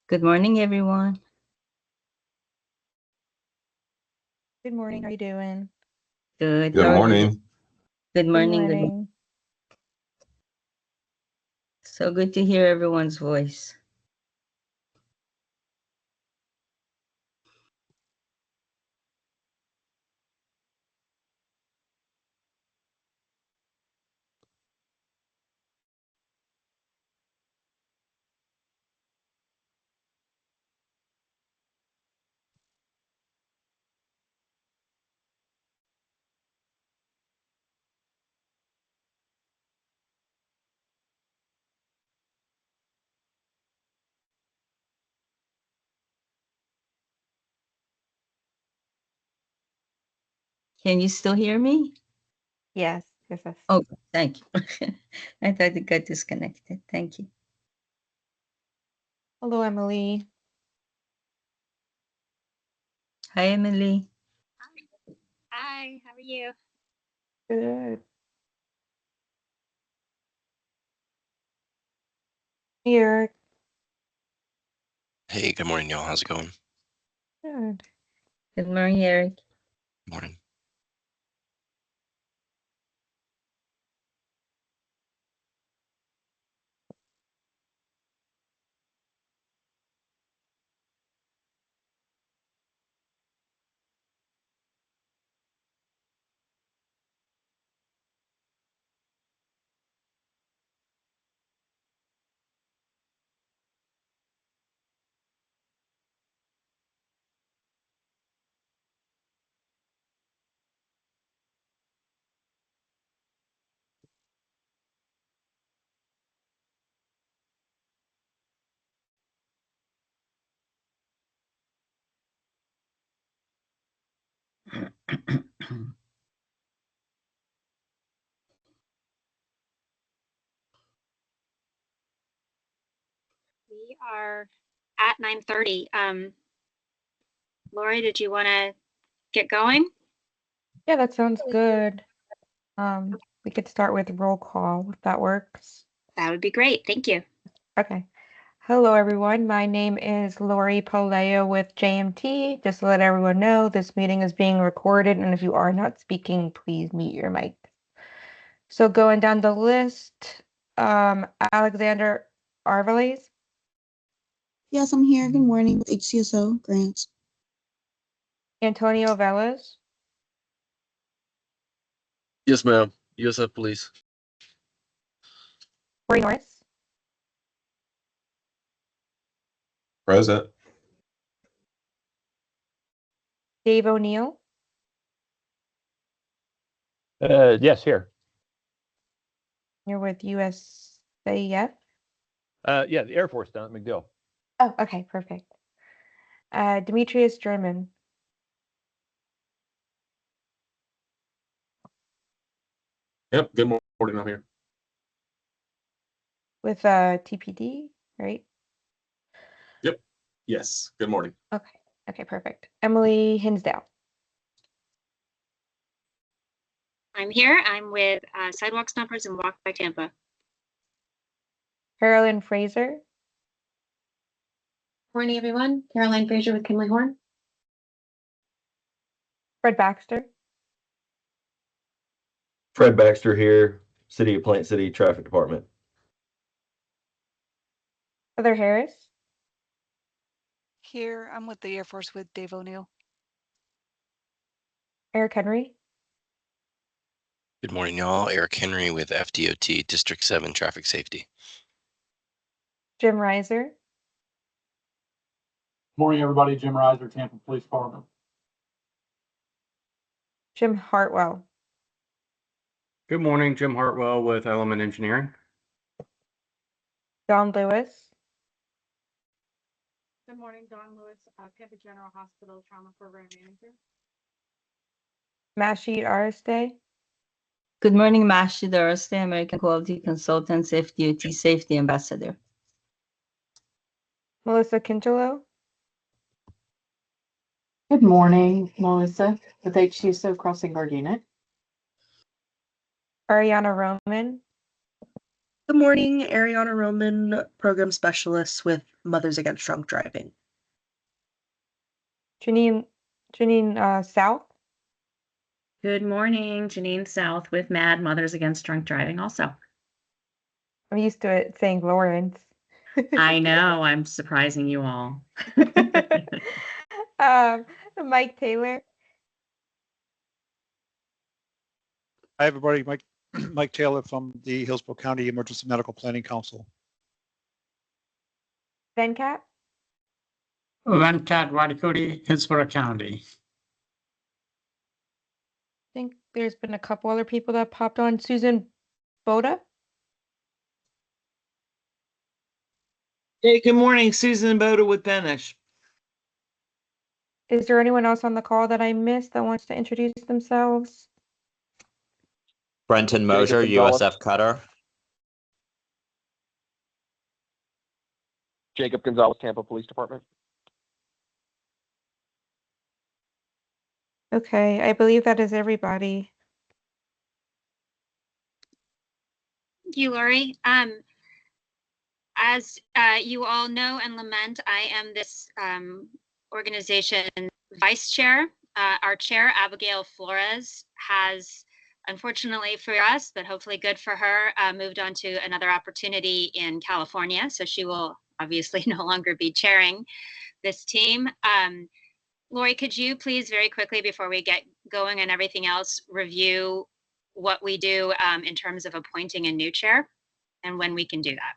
Good morning, everyone. Good morning. How are you doing? Good. Good How are you? morning. Good morning. Good Good. morning. So good to hear everyone's voice. Can you still hear me? Yes. Yes. Yes. Oh, thank you. I thought it got disconnected. Thank you. Hello, Emily. Hi, Emily. Hi, how are you? Good. Hey, Eric. Hey, good morning, y'all. How's it going? Good. Good morning, Eric. Morning. We are at 9:30. Lori, did you want to get going? Yeah, that sounds good. We could start with roll call if that works. That would be great. Thank you. Okay. Hello, everyone. My name is Lori Poleo with JMT. Just to let everyone know, this meeting is being recorded, and if you are not speaking, please mute your mic. So going down the list, Alexander Arvales, Yes, I'm here. Good morning with HCSO grants. Antonio Velez, Yes, ma'am. USF Police. Corey Norris, Present. Dave O'Neill, Yes, here. you're with USAF. Yeah, the Air Force down at McDill. Oh, okay, perfect. Demetrius German Yep. Good morning. I'm here. with TPD, right? Yep. Yes. Good morning. Okay, perfect. Emily Hinsdale, I'm here. I'm with Sidewalk Stompers and Walk by Tampa. Carolyn Fraser, Morning, everyone. Caroline Fraser with Kimley Horn. Fred Baxter, Fred Baxter here, City of Plant City Traffic Department. Heather Harris, Here, I'm with the Air Force with Dave O'Neill. Eric Henry, Good morning, y'all. Eric Henry with FDOT District 7 Traffic Safety. Jim Reiser, Morning, everybody. Jim Reiser, Tampa Police Department. Jim Hartwell, Good morning, Jim Hartwell with Element Engineering. John Lewis, Good morning, Dawn Lewis, Tampa General Hospital Trauma Program Manager. Mashi Ariste. Good morning, Mashi Dorste, American Quality Consultants, FDOT Safety Ambassador. Melissa Quintolo. Good morning, Melissa, with HCSO Crossing Guard Unit. Ariana Roman. Good morning, Ariana Roman, Program Specialist with Mothers Against Drunk Driving. Janine South. Good morning, Janine South with MAD Mothers Against Drunk Driving also. I'm used to it saying Lawrence. I know, I'm surprising you all. Mike Taylor. Hi, everybody. Mike Taylor from the Hillsborough County Emergency Medical Planning Council. Venkat. Venkat Vadikudi, Hillsborough County. I think there's been a couple other people that popped on. Susan Boda. Hey, good morning. Susan Boda with Benish. Is there anyone else on the call that I missed that wants to introduce themselves? Brenton Mosier, USF Cutter. Jacob Gonzalez, Tampa Police Department. Okay, I believe that is everybody. Thank you, Lori. As you all know and lament, I am this organization vice chair. Our chair, Abigail Flores, has, unfortunately for us, but hopefully good for her, moved on to another opportunity in California. So she will obviously no longer be chairing this team. Lori, could you please very quickly, before we get going and everything else, review what we do in terms of appointing a new chair and when we can do that?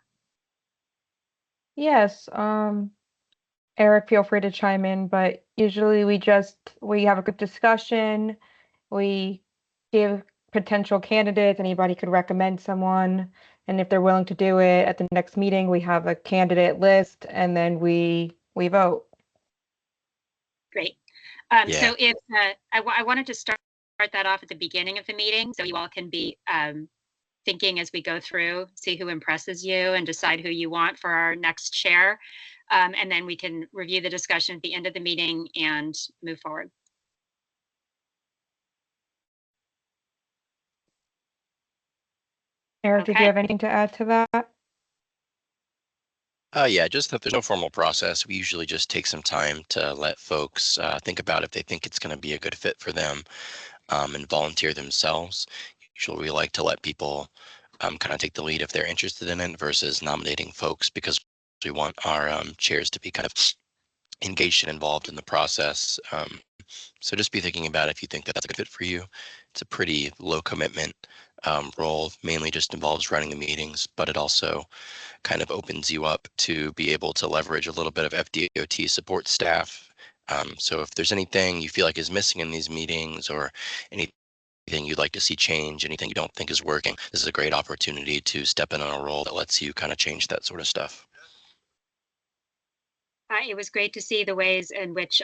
Yes, Eric, feel free to chime in, but usually we have a good discussion. We give potential candidates, anybody could recommend someone. And if they're willing to do it at the next meeting, we have a candidate list and then we vote. Great. Yeah. So if I wanted to start that off at the beginning of the meeting so you all can be thinking as we go through, see who impresses you and decide who you want for our next chair. And then we can review the discussion at the end of the meeting and move forward. Eric, did you have anything to add to that? Yeah, just that there's no formal process. We usually just take some time to let folks think about if they think it's going to be a good fit for them and volunteer themselves. Usually we like to let people kind of take the lead if they're interested in it versus nominating folks because we want our chairs to be kind of engaged and involved in the process. So just be thinking about if you think that that's a good fit for you. It's a pretty low commitment role, mainly just involves running the meetings, but it also kind of opens you up to be able to leverage a little bit of FDOT support staff. So if there's anything you feel like is missing in these meetings or anything you'd like to see change, anything you don't think is working, this is a great opportunity to step in on a role that lets you kind of change that sort of stuff. It was great to see the ways in which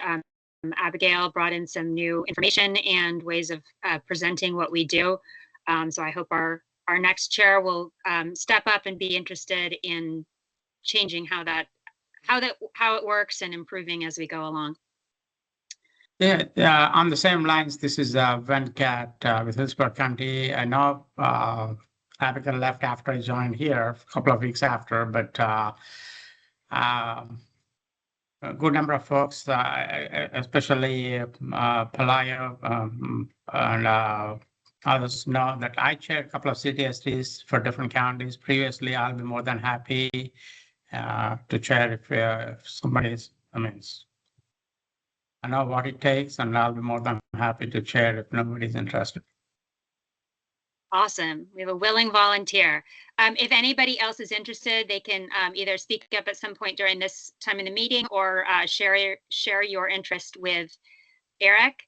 Abigail brought in some new information and ways of presenting what we do. So I hope our next chair will step up and be interested in changing how it works and improving as we go along. Yeah, on the same lines, this is Venkat with Hillsborough County. I know Abigail left after I joined here, a couple of weeks after, but a good number of folks, especially Palayo and others know that I chair a couple of CTSTs for different counties. Previously, I'll be more than happy to chair if somebody's, I know what it takes, and I'll be more than happy to chair if nobody's interested. Awesome. We have a willing volunteer. If anybody else is interested, they can either speak up at some point during this time in the meeting or share your interest with Eric.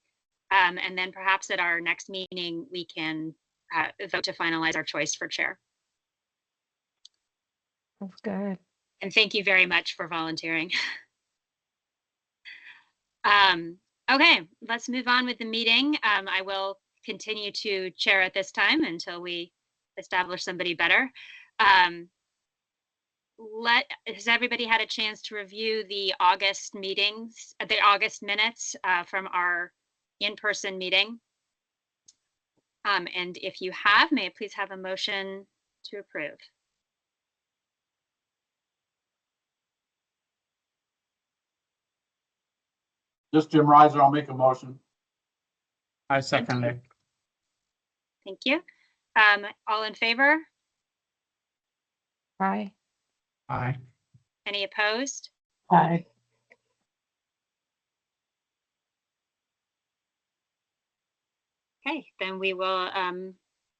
And then perhaps at our next meeting, we can vote to finalize our choice for chair. That's good. And thank you very much for volunteering. Okay, let's move on with the meeting. I will continue to chair at this time until we establish somebody better. Has everybody had a chance to review the August meetings, the August minutes from our in-person meeting? And if you have, may I please have a motion to approve? Just Jim Reiser, I'll make a motion. I second it. Thank you. All in favor? Aye. Aye. Any opposed? Aye. Okay, then we will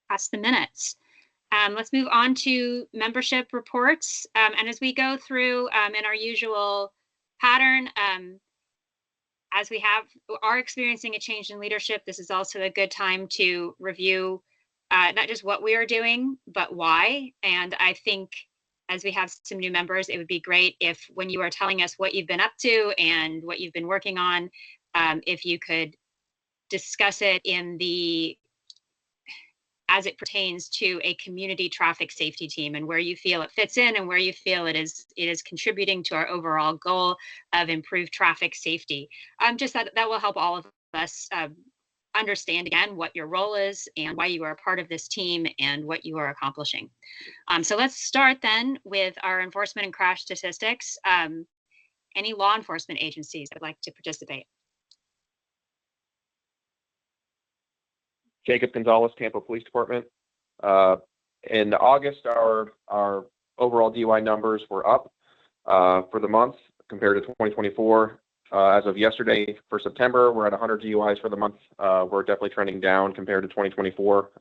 pass the minutes. Let's move on to membership reports. And as we go through in our usual pattern, as we are experiencing a change in leadership, this is also a good time to review not just what we are doing, but why. And I think as we have some new members, it would be great if when you are telling us what you've been up to and what you've been working on, if you could discuss it in as it pertains to a community traffic safety team and where you feel it fits in and where you feel it is contributing to our overall goal of improved traffic safety. Just that will help all of us understand again what your role is and why you are a part of this team and what you are accomplishing. So let's start then with our enforcement and crash statistics. Any law enforcement agencies that would like to participate? Jacob Gonzalez, Tampa Police Department. In August, our overall DUI numbers were up for the month compared to 2024. As of yesterday for September, we're at 100 DUIs for the month. We're definitely trending down compared to 2024.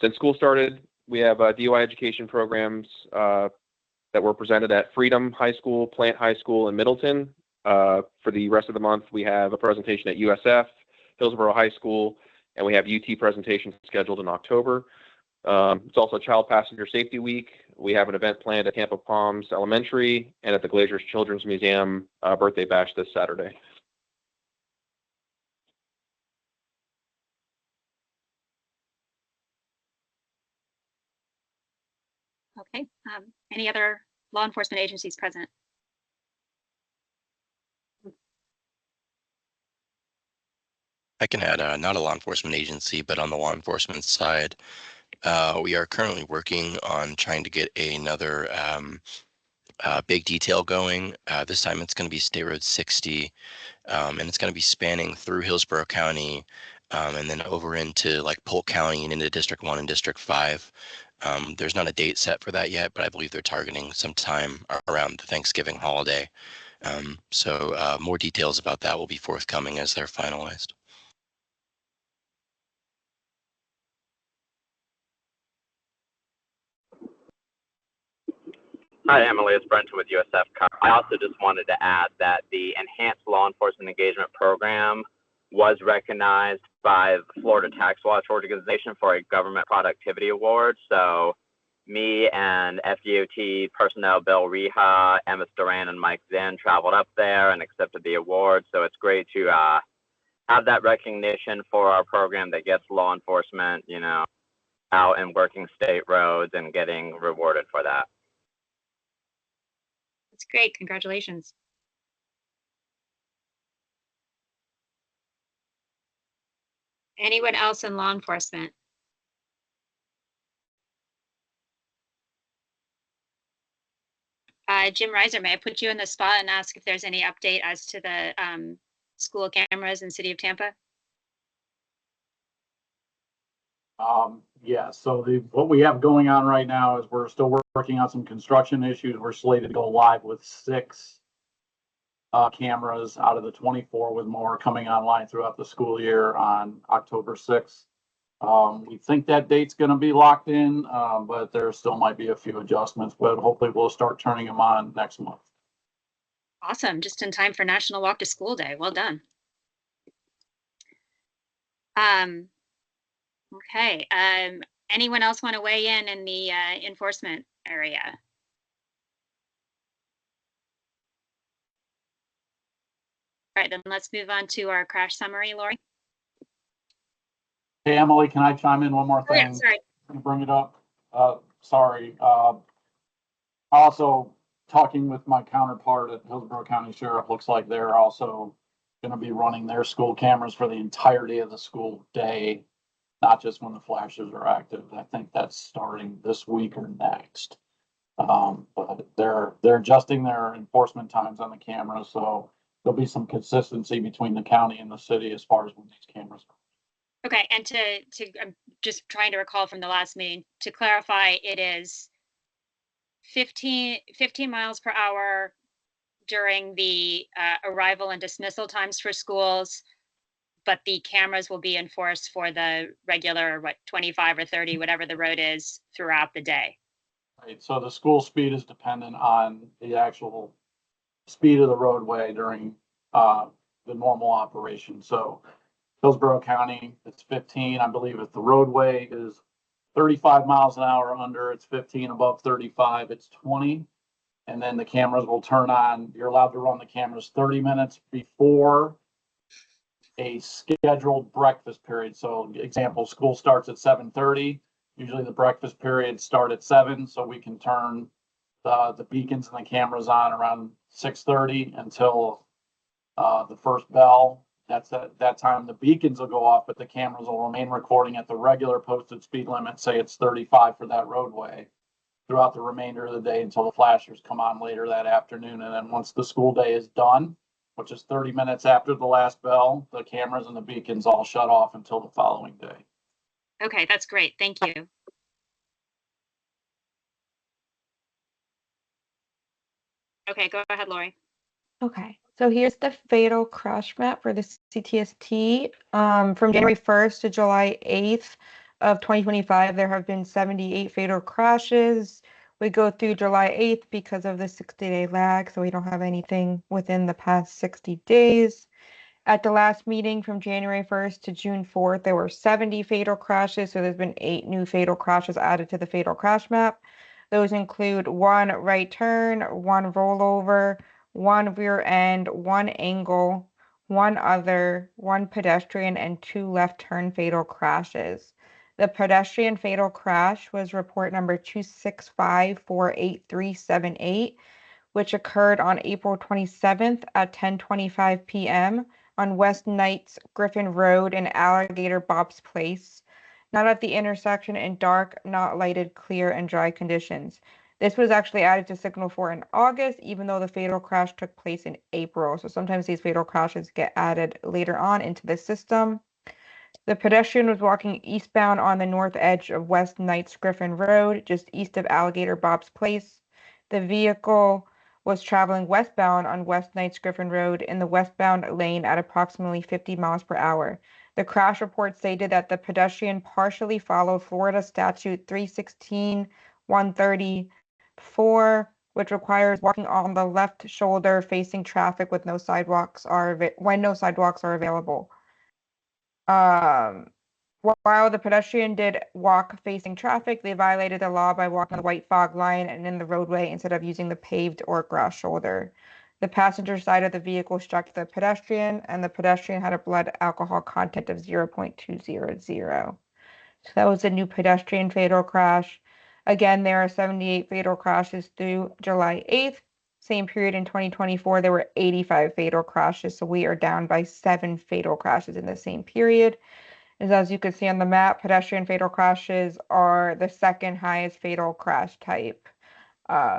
Since school started, we have DUI education programs that were presented at Freedom High School, Plant High School, and Middleton. For the rest of the month, we have a presentation at USF, Hillsborough High School, and we have UT presentations scheduled in October. It's also Child Passenger Safety Week. We have an event planned at Tampa Palms Elementary and at the Glazers Children's Museum birthday bash this Saturday. Okay. Any other law enforcement agencies present? I can add not a law enforcement agency, but on the law enforcement side, we are currently working on trying to get another big detail going. This time it's going to be State Road 60, and it's going to be spanning through Hillsborough County and then over into like Polk County and into District 1 and District 5. There's not a date set for that yet, but I believe they're targeting some time around the Thanksgiving holiday. So more details about that will be forthcoming as they're finalized. Hi, Emily. It's Brenton with USF. I also just wanted to add that the Enhanced Law Enforcement Engagement Program was recognized by the Florida Tax Watch organization for a Government Productivity Award. So me and FDOT personnel Bill Reha, Emma Duran, and Mike Zinn traveled up there and accepted the award. So it's great to have that recognition for our program that gets law enforcement, out and working state roads and getting rewarded for that. That's great. Congratulations. Anyone else in law enforcement? Jim Reiser, may I put you in the spot and ask if there's any update as to the school cameras in City of Tampa? Yeah, so what we have going on right now is we're still working on some construction issues. We're slated to go live with 6 cameras out of the 24, with more coming online throughout the school year on October 6th. We think that date's going to be locked in, but there still might be a few adjustments, but hopefully we'll start turning them on next month. Awesome. Just in time for National Walk to School Day. Well done. Okay. Anyone else want to weigh in the enforcement area? right, then let's move on to our crash summary, Lori. Hey, Emily, can I chime in one more Oh, yeah, thing? sorry. Bring it up. Sorry. Also, talking with my counterpart at Hillsborough County Sheriff, looks like they're also going to be running their school cameras for the entirety of the school day, not just when the flashes are active. I think that's starting this week or next. But they're adjusting their enforcement times on the cameras, so there'll be some consistency between the county and the city as far as when these cameras are. Okay, and I'm just trying to recall from the last meeting, to clarify, it is 15 miles per hour during the arrival and dismissal times for schools, but the cameras will be enforced for the regular, 25 or 30, whatever the road is, throughout the day. Right, so the school speed is dependent on the actual speed of the roadway during the normal operation. So Hillsborough County, it's 15. I believe if the roadway is 35 miles an hour under, it's 15. Above 35, it's 20. And then the cameras will turn on. You're allowed to run the cameras 30 minutes before a scheduled breakfast period. So example, school starts at 7:30. Usually the breakfast periods start at 7, so we can turn the beacons and the cameras on around 6:30 until the first bell. That's at that time the beacons will go off, but the cameras will remain recording at the regular posted speed limit, say it's 35 for that roadway, throughout the remainder of the day until the flashers come on later that afternoon. And then once the school day is done, which is 30 minutes after the last bell, the cameras and the beacons all shut off until the following day. Okay, that's great. Thank you. Okay, go ahead, Lori. Okay, so here's the fatal crash map for the CTST. From January 1st to July 8th of 2025, there have been 78 fatal crashes. We go through July 8th because of the 60-day lag, so we don't have anything within the past 60 days. At the last meeting from January 1st to June 4th, there were 70 fatal crashes, so there's been 8 new fatal crashes added to the fatal crash map. Those include 1 right turn, 1 rollover, 1 rear end, 1 angle, 1 other, 1 pedestrian, and 2 left turn fatal crashes. The pedestrian fatal crash was report number 265-48378, which occurred on April 27th at 10:25 p.m. on West Knights Griffin Road in Alligator Bob's Place, not at the intersection in dark, not lighted, clear, and dry conditions. This was actually added to Signal 4 in August, even though the fatal crash took place in April. So sometimes these fatal crashes get added later on into the system. The pedestrian was walking eastbound on the north edge of West Knights Griffin Road, just east of Alligator Bob's Place. The vehicle was traveling westbound on West Knights Griffin Road in the westbound lane at approximately 50 miles per hour. The crash report stated that the pedestrian partially followed Florida Statute 316-134, which requires walking on the left shoulder facing traffic with no sidewalks when no sidewalks are available. While the pedestrian did walk facing traffic, they violated the law by walking on the white fog line and in the roadway instead of using the paved or grass shoulder. The passenger side of the vehicle struck the pedestrian, and the pedestrian had a blood alcohol content of 0.200. So that was a new pedestrian fatal crash. Again, there are 78 fatal crashes through July 8th. Same period in 2024, there were 85 fatal crashes. So we are down by 7 fatal crashes in the same period. As you can see on the map, pedestrian fatal crashes are the second highest fatal crash type.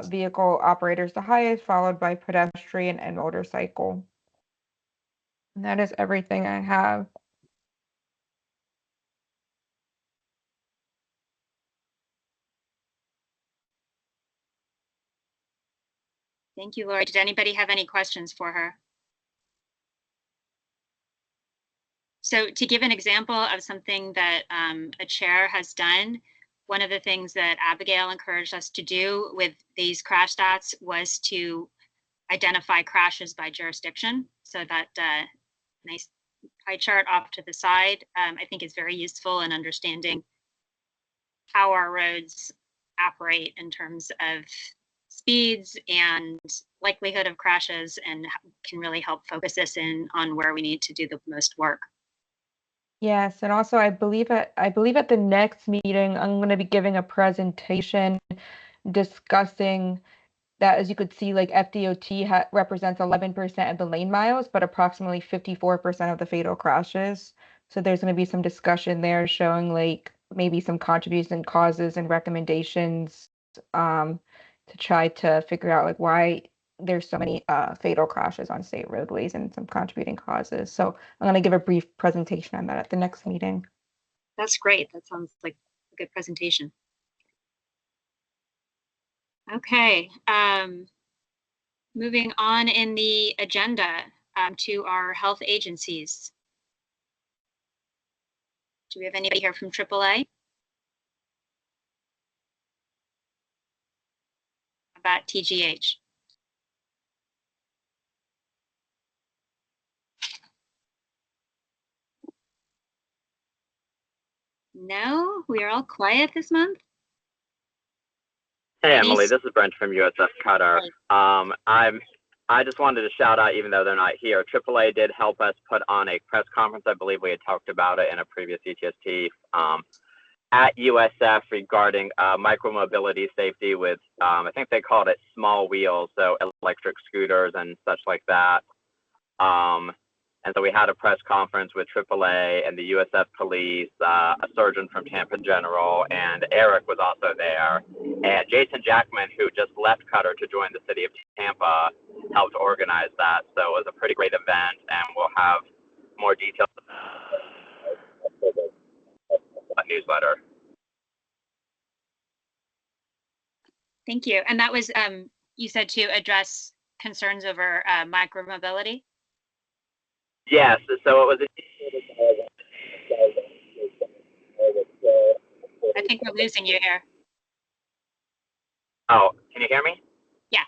Vehicle operators the highest, followed by pedestrian and motorcycle. And that is everything I have. Thank you, Lori. Did anybody have any questions for her? So to give an example of something that a chair has done, one of the things that Abigail encouraged us to do with these crash stats was to identify crashes by jurisdiction. So that nice pie chart off to the side, I think is very useful in understanding how our roads operate in terms of speeds and likelihood of crashes, and can really help focus us in on where we need to do the most work. Yes, and also I believe at the next meeting I'm going to be giving a presentation discussing that, as you could see, like FDOT represents 11% of the lane miles, but approximately 54% of the fatal crashes. So there's going to be some discussion there showing like maybe some contribution causes and recommendations to try to figure out like why there's so many fatal crashes on state roadways and some contributing causes. So I'm going to give a brief presentation on that at the next meeting. That's great. That sounds like a good presentation. Okay. Moving on in the agenda to our health agencies. Do we have anybody here from AAA? About TGH? No, we are all quiet this month. Hey, Emily, this is Brent from USF Qatar. I just wanted to shout out, even though they're not here, AAA did help us put on a press conference. I believe we had talked about it in a previous CTST at USF regarding micromobility safety with, I think they called it small wheels, so electric scooters and such like that. And so we had a press conference with AAA and the USF police, a surgeon from Tampa General, and Eric was also there. And Jason Jackman, who just left Qatar to join the city of Tampa, helped organize that. So it was a pretty great event, and we'll have more details in the newsletter. Thank you. And that was, you said, to address concerns over micromobility? Yes, so it was. I think we're losing you here. Oh, can you hear me? Yeah.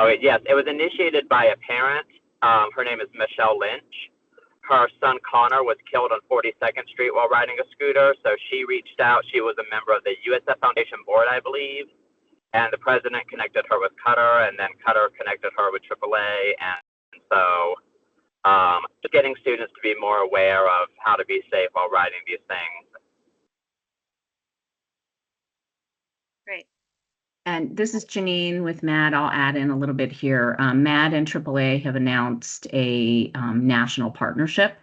Okay, yes, it was initiated by a parent. Her name is Michelle Lynch. Her son Connor was killed on 42nd Street while riding a scooter, so she reached out. She was a member of the USF Foundation Board, I believe, and the president connected her with Qatar, and then Qatar connected her with AAA, and so just getting students to be more aware of how to be safe while riding these things. Great. And this is Janine with MAD. I'll add in a little bit here. MAD and AAA have announced a national partnership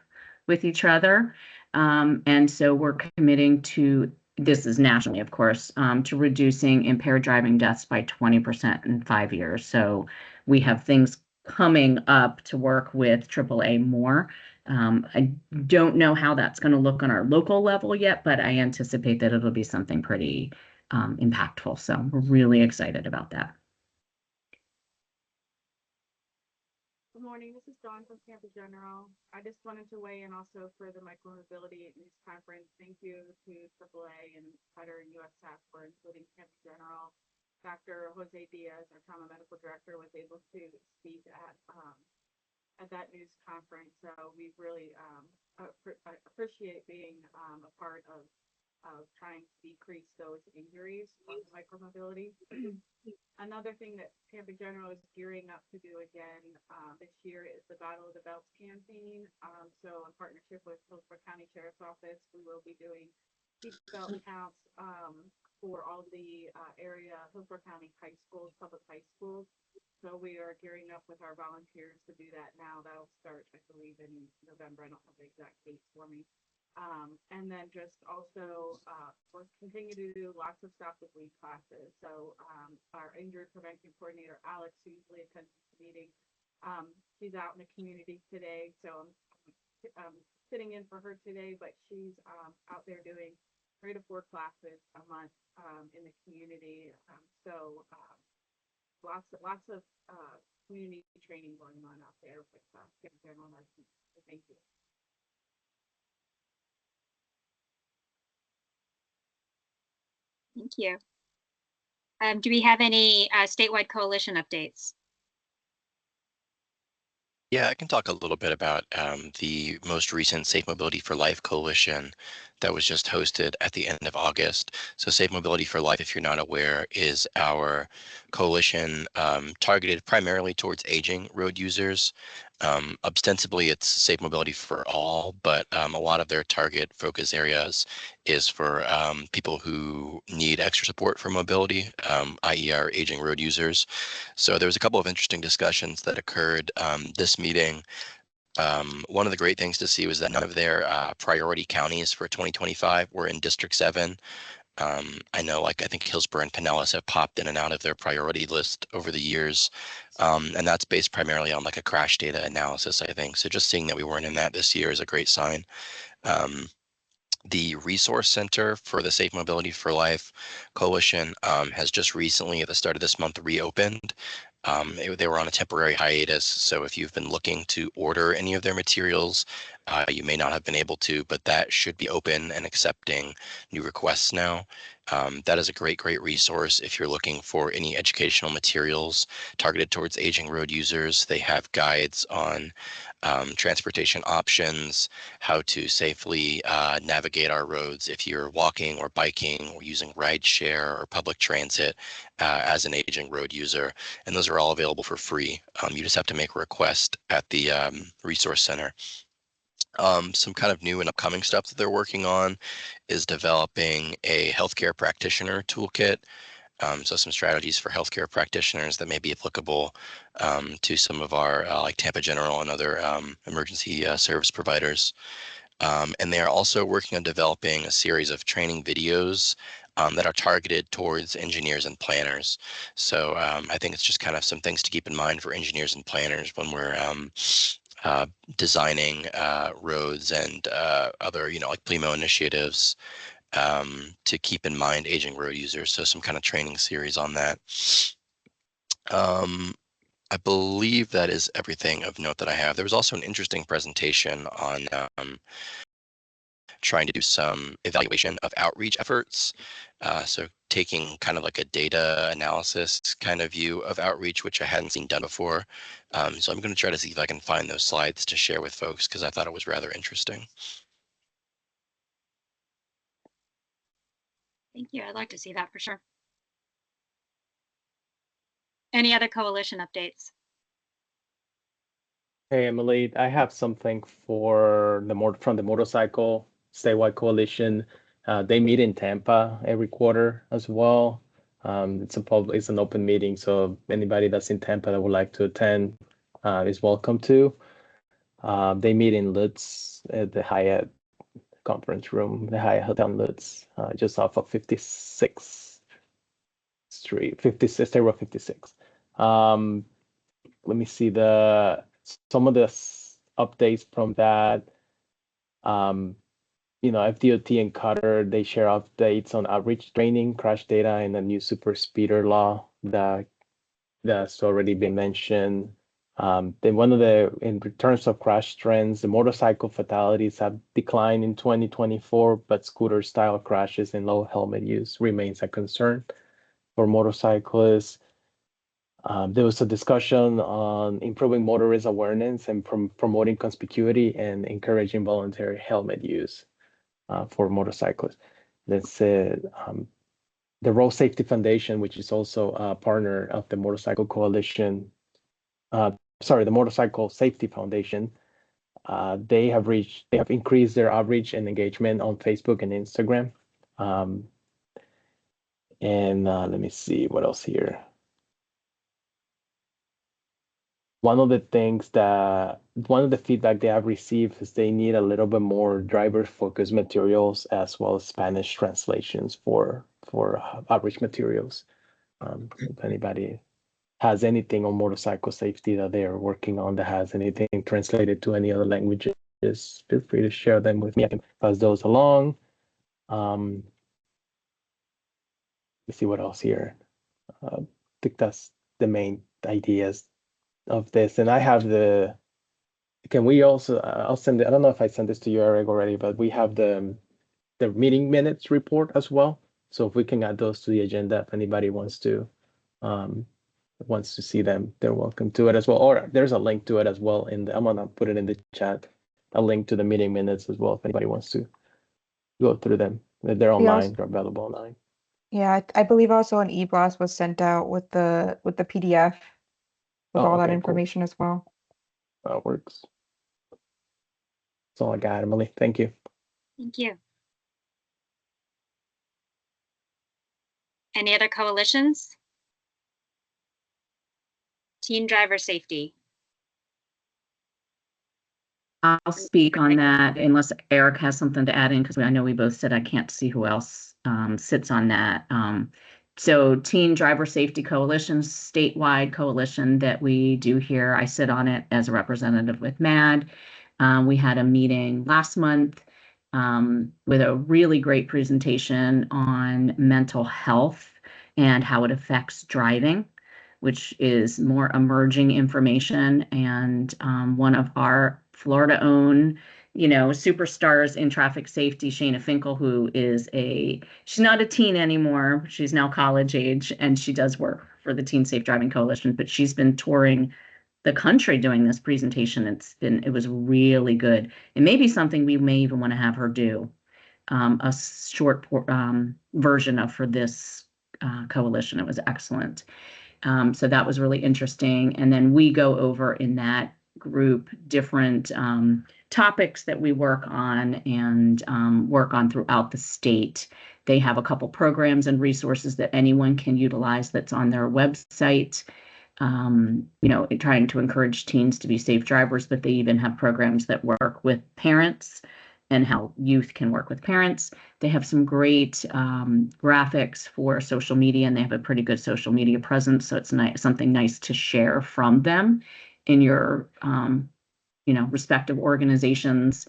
with each other. And so we're committing to, this is nationally, of course, to reducing impaired driving deaths by 20% in 5 years. So we have things coming up to work with AAA more. I don't know how that's going to look on our local level yet, but I anticipate that it'll be something pretty impactful. So we're really excited about that. Good morning, this is Dawn from Tampa General. I just wanted to weigh in also for the micromobility news conference. Thank you to AAA and Qatar and USF for including Tampa General. Dr. Jose Diaz, our trauma medical director, was able to speak at that news conference. So we really appreciate being a part of trying to decrease those injuries from micromobility. Another thing that Tampa General is gearing up to do again this year is the Battle of the Belts campaign. So in partnership with Hillsborough County Sheriff's Office, we will be doing seatbelt counts for all the area Hillsborough County high schools, public high schools. So we are gearing up with our volunteers to do that now. That'll start, I believe, in November. I don't have the exact dates for me. And then just also, we're continuing to do lots of stuff with lead classes. So our injury prevention coordinator, Alex, who usually attends this meeting, she's out in the community today. So I'm sitting in for her today, but she's out there doing 3 to 4 classes a month in the community. So lots of community training going on out there with general nursing. So thank you. Thank you. Do we have any statewide coalition updates? Yeah, I can talk a little bit about the most recent Safe Mobility for Life coalition that was just hosted at the end of August. So Safe Mobility for Life, if you're not aware, is our coalition targeted primarily towards aging road users. Ostensibly, it's Safe Mobility for All, but a lot of their target focus areas is for people who need extra support for mobility, i.e. our aging road users. So there was a couple of interesting discussions that occurred this meeting. One of the great things to see was that none of their priority counties for 2025 were in District 7. I know, like, I think Hillsborough and Pinellas have popped in and out of their priority list over the years. And that's based primarily on like a crash data analysis, I think. So just seeing that we weren't in that this year is a great sign. The Resource Center for the Safe Mobility for Life Coalition has just recently, at the start of this month, reopened. They were on a temporary hiatus, so if you've been looking to order any of their materials, you may not have been able to, but that should be open and accepting new requests now. That is a great resource if you're looking for any educational materials targeted towards aging road users. They have guides on transportation options, how to safely navigate our roads if you're walking or biking or using rideshare or public transit as an aging road user. And those are all available for free. You just have to make a request at the Resource Center. Some kind of new and upcoming stuff that they're working on is developing a healthcare practitioner toolkit. So some strategies for healthcare practitioners that may be applicable to some of our like Tampa General and other emergency service providers. And they are also working on developing a series of training videos that are targeted towards engineers and planners. So I think it's just kind of some things to keep in mind for engineers and planners when we're designing roads and other, like PLEMO initiatives to keep in mind aging road users. So some kind of training series on that. I believe that is everything of note that I have. There was also an interesting presentation on trying to do some evaluation of outreach efforts. So taking kind of like a data analysis kind of view of outreach, which I hadn't seen done before. So I'm going to try to see if I can find those slides to share with folks because I thought it was rather interesting. Thank you. I'd like to see that for sure. Any other coalition updates? Hey, Emily, I have something for from the Motorcycle Statewide Coalition. They meet in Tampa every quarter as well. It's an open meeting, so anybody that's in Tampa that would like to attend is welcome to. They meet in Lutz at the Hyatt conference room, the Hyatt Hotel in Lutz, just off of 56th Street, State Road 56. Let me see some of the updates from that. FDOT and Qatar, they share updates on outreach training, crash data, and the new super speeder law that's already been mentioned. Then in terms of crash trends, the motorcycle fatalities have declined in 2024, but scooter style crashes and low helmet use remains a concern for motorcyclists. There was a discussion on improving motorist awareness and promoting conspicuity and encouraging voluntary helmet use for motorcyclists. That's the Road Safety Foundation, which is also a partner of the Motorcycle Coalition. The Motorcycle Safety Foundation. They have increased their outreach and engagement on Facebook and Instagram. Let me see what else here. One of the feedback they have received is they need a little bit more driver-focused materials as well as Spanish translations for outreach materials. If anybody has anything on motorcycle safety that they are working on that has anything translated to any other languages, feel free to share them with me. I can pass those along. Let's see what else here. I think that's the main ideas of this. And I have can we also, I'll send it, I don't know if I sent this to you, Eric, already, but we have the meeting minutes report as well. So if we can add those to the agenda, if anybody wants to wants to see them, they're welcome to it as well. Or there's a link to it as well I'm gonna put it in the chat, a link to the meeting minutes as well if anybody wants to go through them. They're online, they're available online. Yeah, I believe also an e-blast was sent out with the PDF with all that Okay, cool. information as well. That works. That's all I got, Emily. Thank you. Thank you. Any other coalitions? Teen driver safety. I'll speak on that unless Eric has something to add in, because I know we both said I can't see who else sits on that. So Teen Driver Safety Coalition, statewide coalition that we do here. I sit on it as a representative with MAD. We had a meeting last month with a really great presentation on mental health and how it affects driving, which is more emerging information. And one of our Florida-owned, superstars in traffic safety, Shayna Finkel, who is she's not a teen anymore. She's now college age, and she does work for the Teen Safe Driving Coalition, but she's been touring the country doing this presentation. It was really good. It may be something we may even want to have her do, a short version of for this coalition. It was excellent. So that was really interesting. And then we go over in that group different topics that we work on and work on throughout the state. They have a couple programs and resources that anyone can utilize that's on their website, trying to encourage teens to be safe drivers, but they even have programs that work with parents and how youth can work with parents. They have some great graphics for social media, and they have a pretty good social media presence. So it's something nice to share from them in your, respective organizations.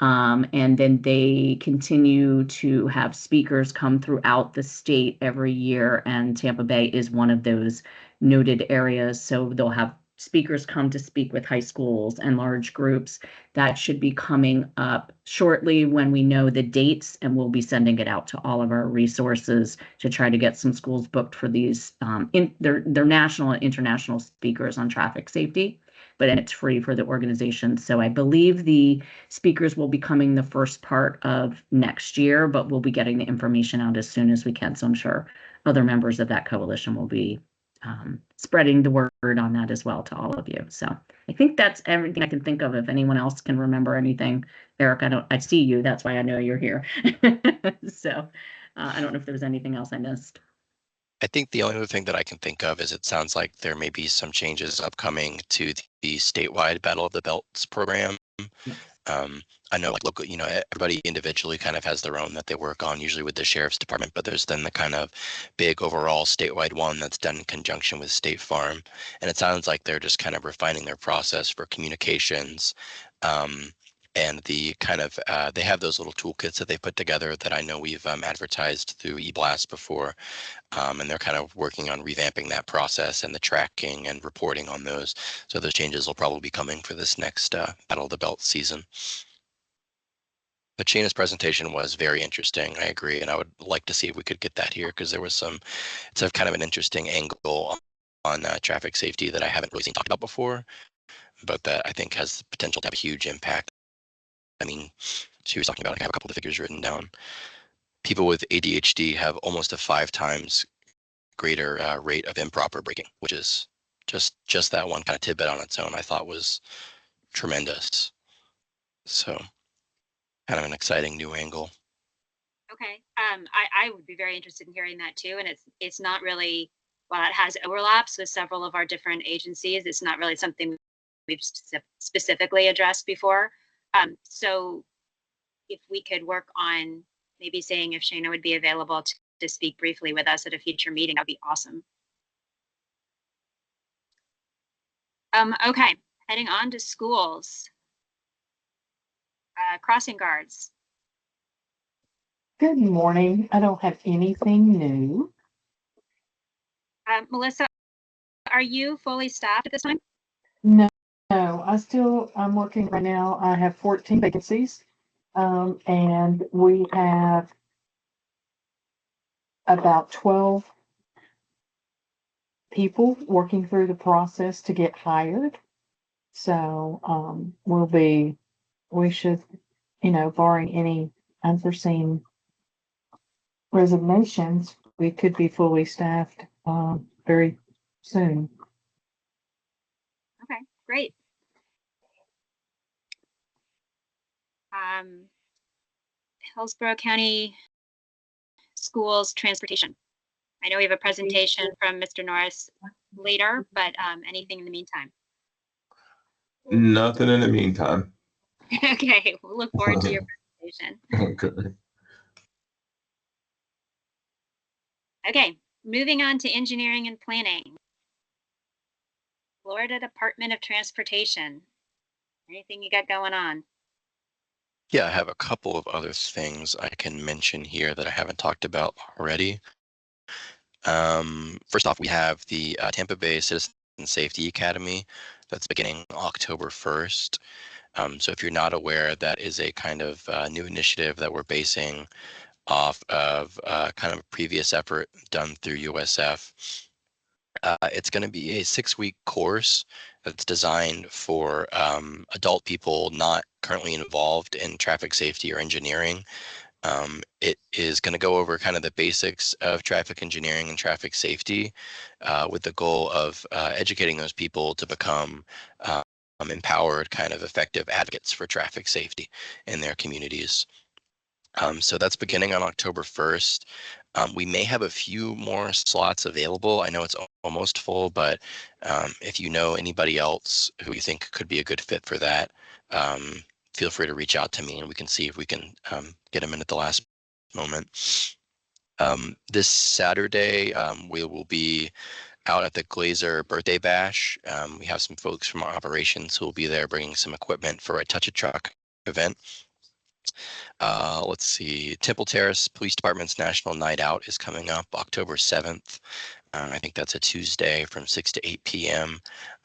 And then they continue to have speakers come throughout the state every year, and Tampa Bay is one of those noted areas. So they'll have speakers come to speak with high schools and large groups. That should be coming up shortly when we know the dates, and we'll be sending it out to all of our resources to try to get some schools booked for these their national and international speakers on traffic safety. But it's free for the organization. So I believe the speakers will be coming the first part of next year, but we'll be getting the information out as soon as we can. So I'm sure other members of that coalition will be spreading the word on that as well to all of you. So I think that's everything I can think of. If anyone else can remember anything, Eric, I see you. That's why I know you're here. So I don't know if there was anything else I missed. I think the only other thing that I can think of is it sounds like there may be some changes upcoming to the statewide Battle of the Belts program. I know like local, everybody individually kind of has their own that they work on, usually with the sheriff's department, but there's then the kind of big overall statewide one that's done in conjunction with State Farm. And it sounds like they're just kind of refining their process for communications. And the kind of, they have those little toolkits that they put together that I know we've advertised through eBlast before. And they're kind of working on revamping that process and the tracking and reporting on those. So those changes will probably be coming for this next Battle of the Belt season. But Shayna's presentation was very interesting. I agree. And I would like to see if we could get that here because there was it's a kind of an interesting angle on traffic safety that I haven't really seen talked about before, but that I think has the potential to have a huge impact. I mean, she was talking about, I have a couple of figures written down. People with ADHD have almost a 5 times greater rate of improper braking, which is just that one kind of tidbit on its own I thought was tremendous. So kind of an exciting new angle. Okay, I would be very interested in hearing that too. And it's not really, while it has overlaps with several of our different agencies, it's not really something we've specifically addressed before. So if we could work on maybe saying if Shayna would be available to speak briefly with us at a future meeting, that'd be awesome. Okay, heading on to schools. Crossing guards. Good morning. I don't have anything new. Melissa, are you fully staffed at this time? No, I'm working right now. I have 14 vacancies, and we have about 12 people working through the process to get hired. So we should, barring any unforeseen resignations, we could be fully staffed very soon. Okay, great. Hillsborough County Schools Transportation. I know we have a presentation from Mr. Norris later, but anything in the meantime? Nothing in the meantime. Okay, we'll look forward to your presentation. Okay. Okay, moving on to engineering and planning. Florida Department of Transportation. Anything you got going on? Yeah, I have a couple of other things I can mention here that I haven't talked about already. First off, we have the Tampa Bay Citizen Safety Academy that's beginning October 1st. So if you're not aware, that is a kind of new initiative that we're basing off of kind of a previous effort done through USF. It's going to be a 6-week course that's designed for adult people not currently involved in traffic safety or engineering. It is going to go over kind of the basics of traffic engineering and traffic safety with the goal of educating those people to become empowered, kind of effective advocates for traffic safety in their communities. So that's beginning on October 1st. We may have a few more slots available. I know it's almost full, but if you know anybody else who you think could be a good fit for that, feel free to reach out to me and we can see if we can get them in at the last moment. This Saturday, we will be out at the Glazer Birthday Bash. We have some folks from our operations who will be there bringing some equipment for a Touch a Truck event. Let's see, Temple Terrace Police Department's National Night Out is coming up October 7th. I think that's a Tuesday from 6 to 8 p.m.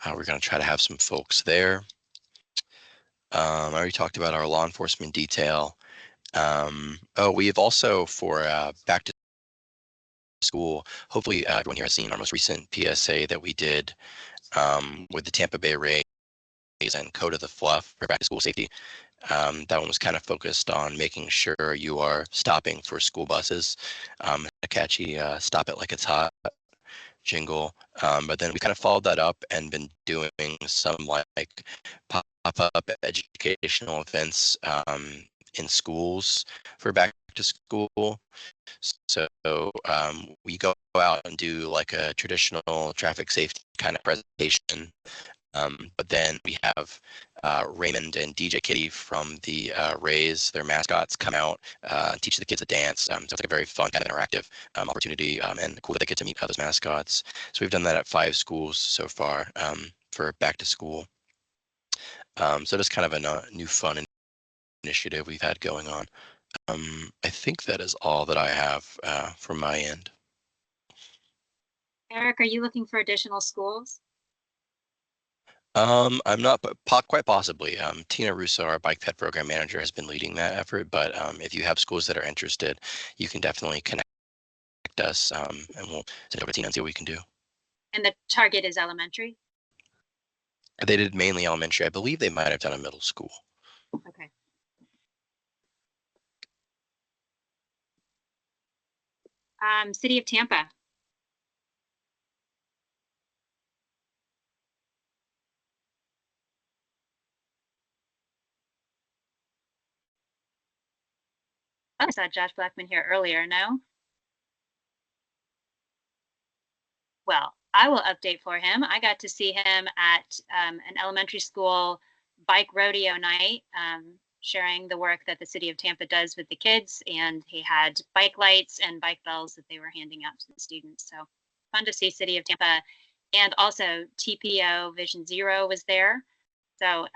We're going to try to have some folks there. I already talked about our law enforcement detail. We have also for back to school, hopefully everyone here has seen our most recent PSA that we did with the Tampa Bay Rays and Code of the Fluff for back to school safety. That one was kind of focused on making sure you are stopping for school buses. A catchy stop it like it's hot jingle. But then we kind of followed that up and been doing some like pop-up educational events in schools for back to school. So we go out and do like a traditional traffic safety kind of presentation. But then we have Raymond and DJ Kitty from the Rays, their mascots, come out and teach the kids a dance. So it's like a very fun kind of interactive opportunity and cool that they get to meet those mascots. So we've done that at 5 schools so far for back to school. So that's kind of a new fun initiative we've had going on. I think that is all that I have from my end. Eric, are you looking for additional schools? I'm not, but quite possibly. Tina Russo, our bike pet program manager, has been leading that effort. But if you have schools that are interested, you can definitely connect us, and we'll send over to Tina and see what we can do. And the target is elementary? They did mainly elementary. I believe they might have done a middle school. Okay. City of Tampa. I saw Josh Blackman here earlier, no? Well, I will update for him. I got to see him at an elementary school bike rodeo night, sharing the work that the city of Tampa does with the kids. And he had bike lights and bike bells that they were handing out to the students. So fun to see City of Tampa. And also TPO Vision Zero was there. So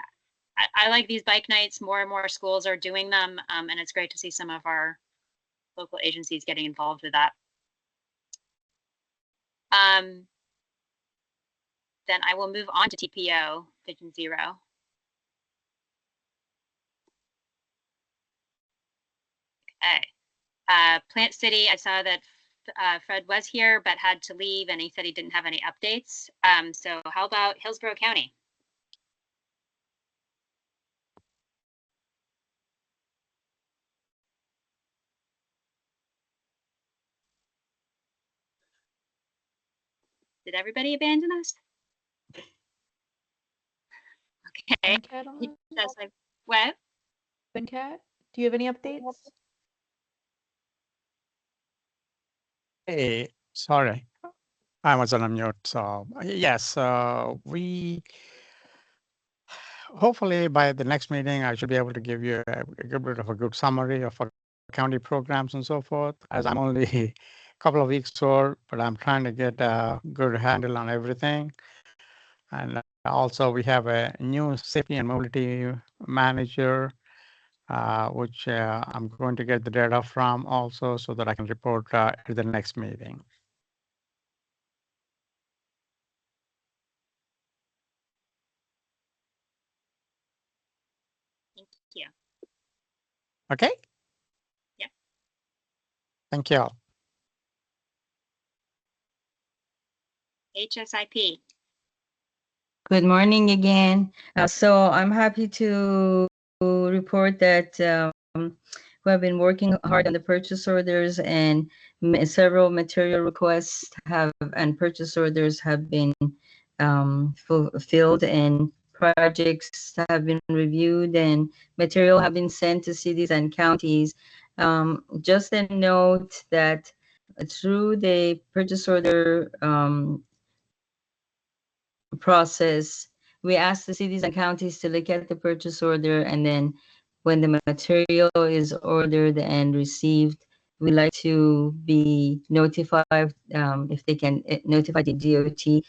I like these bike nights. More and more schools are doing them. And it's great to see some of our local agencies getting involved with that. Then I will move on to TPO Vision Zero. Okay. Plant City, I saw that Fred was here but had to leave, and he said he didn't have any updates. So how about Hillsborough County? Did everybody abandon us? Okay. What? Cat, do you have any updates? Hey, sorry, I was on mute. So yes, we hopefully by the next meeting, I should be able to give you a good bit of a good summary of our county programs and so forth, as I'm only a couple of weeks old, but I'm trying to get a good handle on everything. And also we have a new safety and mobility manager, which I'm going to get the data from also so that I can report at the next meeting. Thank you. Okay? Yeah. Thank you. HSIP. Good morning again. So I'm happy to report that we have been working hard on the purchase orders, and several material requests and purchase orders have been fulfilled, and projects have been reviewed, and material have been sent to cities and counties. Just a note that through the purchase order process, we ask the cities and counties to look at the purchase order, and then when the material is ordered and received, we like to be notified, if they can notify the DOT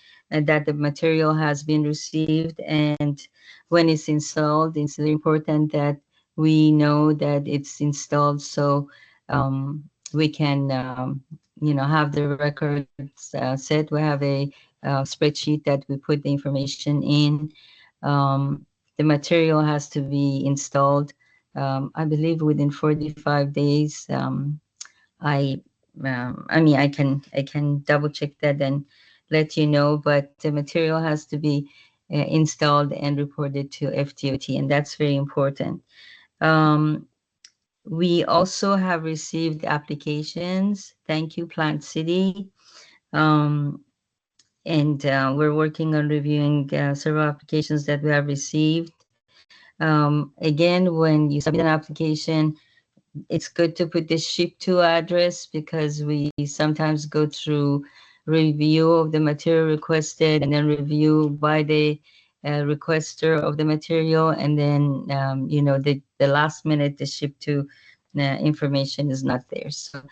that the material has been received. And when it's installed, it's very important that we know that it's installed, so we can have the records set. We have a spreadsheet that we put the information in. The material has to be installed, I believe, within 45 days. I mean, I can double check that and let you know, but the material has to be installed and reported to FDOT, and that's very important. We also have received applications. Thank you, Plant City. And we're working on reviewing several applications that we have received. Again, when you submit an application, it's good to put the ship to address, because we sometimes go through review of the material requested and then review by the requester of the material, and then the last minute the ship to information is not there. So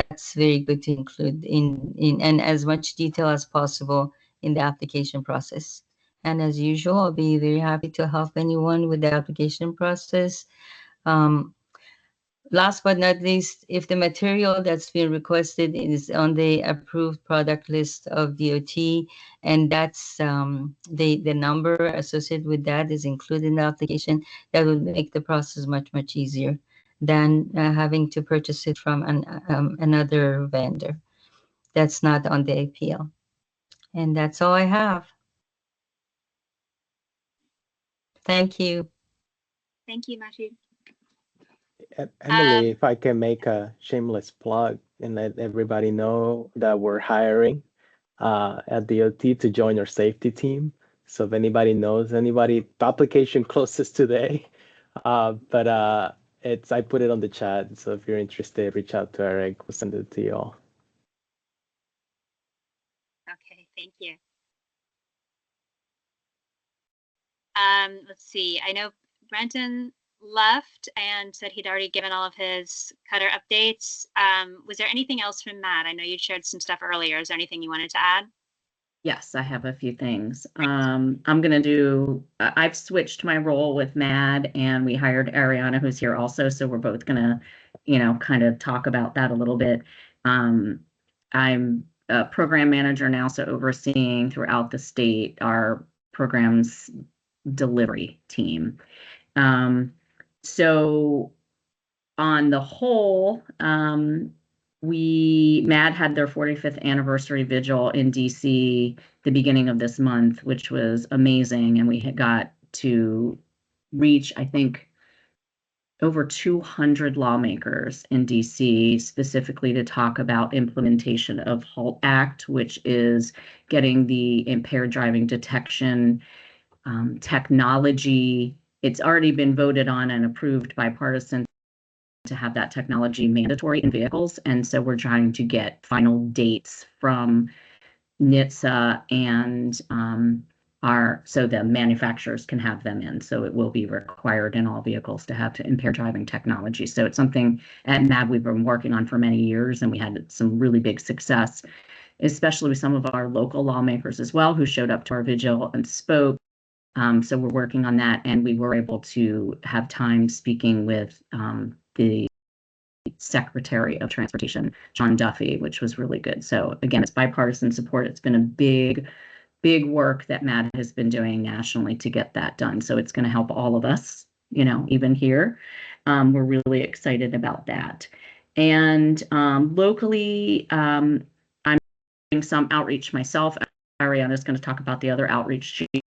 that's very good to include in and as much detail as possible in the application process. And as usual, I'll be very happy to help anyone with the application process. Last but not least, if the material that's been requested is on the approved product list of DOT, and that's the number associated with that is included in the application, that would make the process much easier than having to purchase it from another vendor that's not on the APL. And that's all I have. Thank you. Thank you, Mashi. Emily, if I can make a shameless plug and let everybody know that we're hiring at DOT to join our safety team. So if anybody knows anybody, the application closes today, but I put it on the chat. So if you're interested, reach out to Eric. We'll send it to you all. Okay, thank you. Let's see. I know Brenton left and said he'd already given all of his cutter updates. Was there anything else from Matt? I know you shared some stuff earlier. Is there anything you wanted to add? Yes, I have a few things. I've switched my role with Mad, and we hired Ariana, who's here also. So we're both gonna, kind of talk about that a little bit. I'm a program manager now, so overseeing throughout the state our programs delivery team. So on the whole, MAD had their 45th anniversary vigil in DC the beginning of this month, which was amazing. And we had got to reach, I think, over 200 lawmakers in DC, specifically to talk about implementation of HALT Act, which is getting the impaired driving detection technology. It's already been voted on and approved bipartisan to have that technology mandatory in vehicles. And so we're trying to get final dates from NHTSA and so the manufacturers can have them in. So it will be required in all vehicles to have impaired driving technology. So it's something at MAB we've been working on for many years, and we had some really big success, especially with some of our local lawmakers as well, who showed up to our vigil and spoke. So we're working on that, and we were able to have time speaking with the Secretary of Transportation, John Duffy, which was really good. So again, it's bipartisan support. It's been a big work that Matt has been doing nationally to get that done. So it's going to help all of us, even here. We're really excited about that. And locally, I'm doing some outreach myself. Ariana's going to talk about the other outreach she's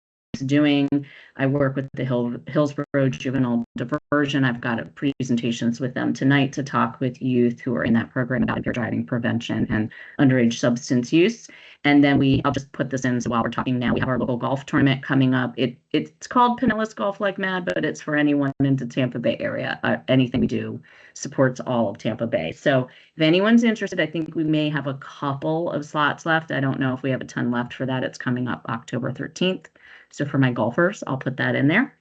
doing. I work with the Hillsborough Juvenile Diversion. I've got presentations with them tonight to talk with youth who are in that program about impaired driving prevention and underage substance use. And then I'll just put this in, so while we're talking now, we have our local golf tournament coming up. It's called Pinellas Golf Like Mad, but it's for anyone in the Tampa Bay area. Anything we do supports all of Tampa Bay. So if anyone's interested, I think we may have a couple of slots left. I don't know if we have a ton left for that. It's coming up October 13th. So for my golfers, I'll put that in there.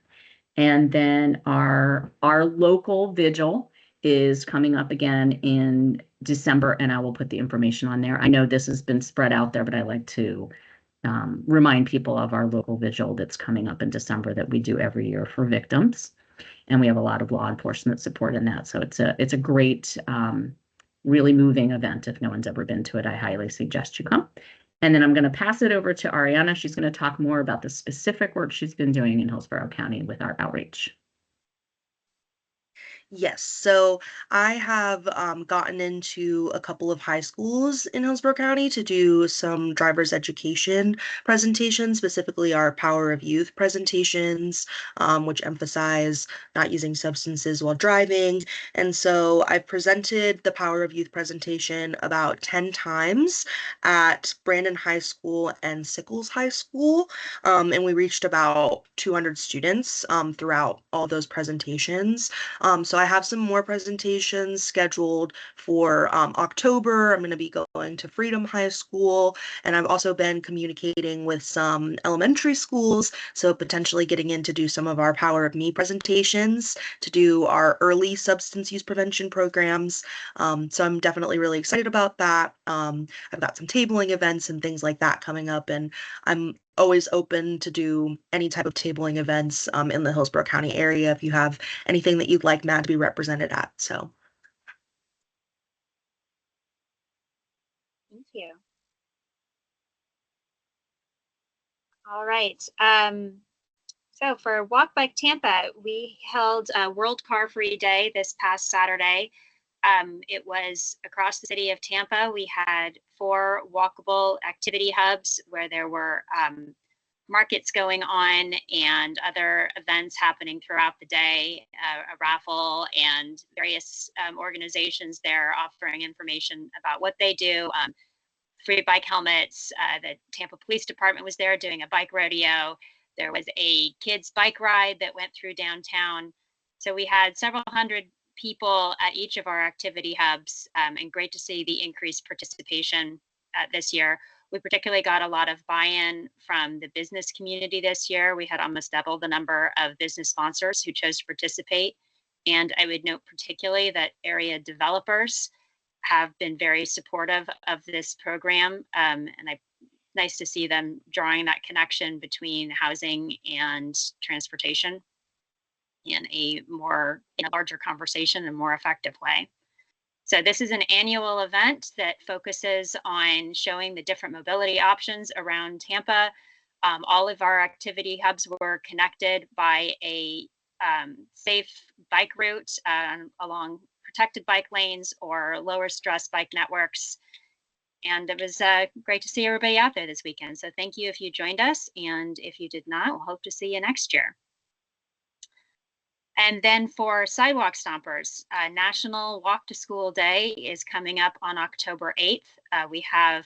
And then our local vigil is coming up again in December, and I will put the information on there. I know this has been spread out there, but I like to remind people of our local vigil that's coming up in December that we do every year for victims. And we have a lot of law enforcement support in that. So it's a great, really moving event. If no one's ever been to it, I highly suggest you come. And then I'm going to pass it over to Ariana. She's going to talk more about the specific work she's been doing in Hillsborough County with our outreach. Yes, so I have gotten into a couple of high schools in Hillsborough County to do some driver's education presentations, specifically our Power of Youth presentations, which emphasize not using substances while driving. And so I've presented the Power of Youth presentation about 10 times at Brandon High School and Sickles High School, and we reached about 200 students throughout all those presentations. So I have some more presentations scheduled for October. I'm going to be going to Freedom High School, and I've also been communicating with some elementary schools, so potentially getting in to do some of our Power of Me presentations, to do our early substance use prevention programs. So I'm definitely really excited about that. I've got some tabling events and things like that coming up, and I'm always open to do any type of tabling events in the Hillsborough County area if you have anything that you'd like MAD to be represented at. So Thank you. All right. So for Walk Bike Tampa, we held a World Car Free Day this past Saturday. It was across the city of Tampa. We had 4 walkable activity hubs where there were markets going on and other events happening throughout the day, a raffle, and various organizations there offering information about what they do. Free bike helmets. The Tampa Police Department was there doing a bike rodeo. There was a kids bike ride that went through downtown. So we had several hundred people at each of our activity hubs, and great to see the increased participation this year. We particularly got a lot of buy-in from the business community this year. We had almost double the number of business sponsors who chose to participate. And I would note particularly that area developers have been very supportive of this program. And nice to see them drawing that connection between housing and transportation in a larger conversation and more effective way. So this is an annual event that focuses on showing the different mobility options around Tampa. All of our activity hubs were connected by a safe bike route along protected bike lanes or lower stress bike networks. And it was great to see everybody out there this weekend. So thank you if you joined us. And if you did not, we'll hope to see you next year. And then for Sidewalk Stompers, National Walk to School Day is coming up on October 8th. We have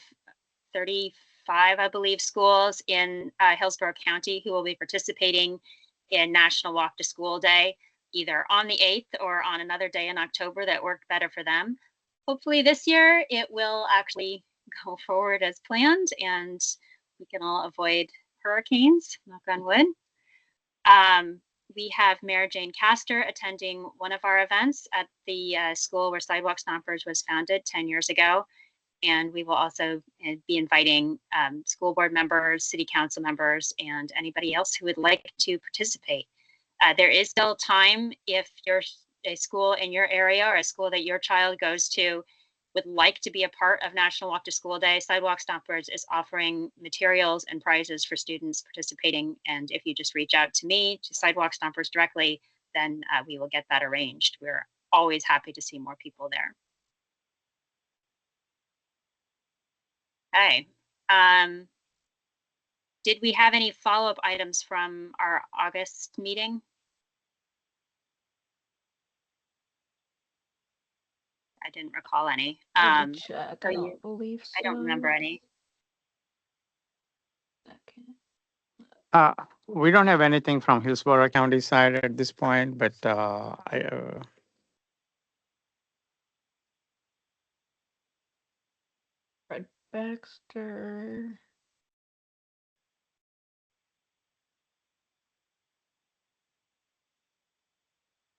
35, I believe, schools in Hillsborough County who will be participating in National Walk to School Day, either on the 8th or on another day in October that worked better for them. Hopefully this year it will actually go forward as planned and we can all avoid hurricanes, knock on wood. We have Mayor Jane Castor attending one of our events at the school where Sidewalk Stompers was founded 10 years ago. And we will also be inviting school board members, city council members, and anybody else who would like to participate. There is still time if you're a school in your area or a school that your child goes to would like to be a part of National Walk to School Day. Sidewalk Stompers is offering materials and prizes for students participating. And if you just reach out to me, to Sidewalk Stompers directly, then we will get that arranged. We're always happy to see more people there. Okay. Did we have any follow-up items from our August meeting? I didn't recall any. Check. I don't believe so. I don't remember any. We don't have anything from Hillsborough County side at this point, but Fred Baxter.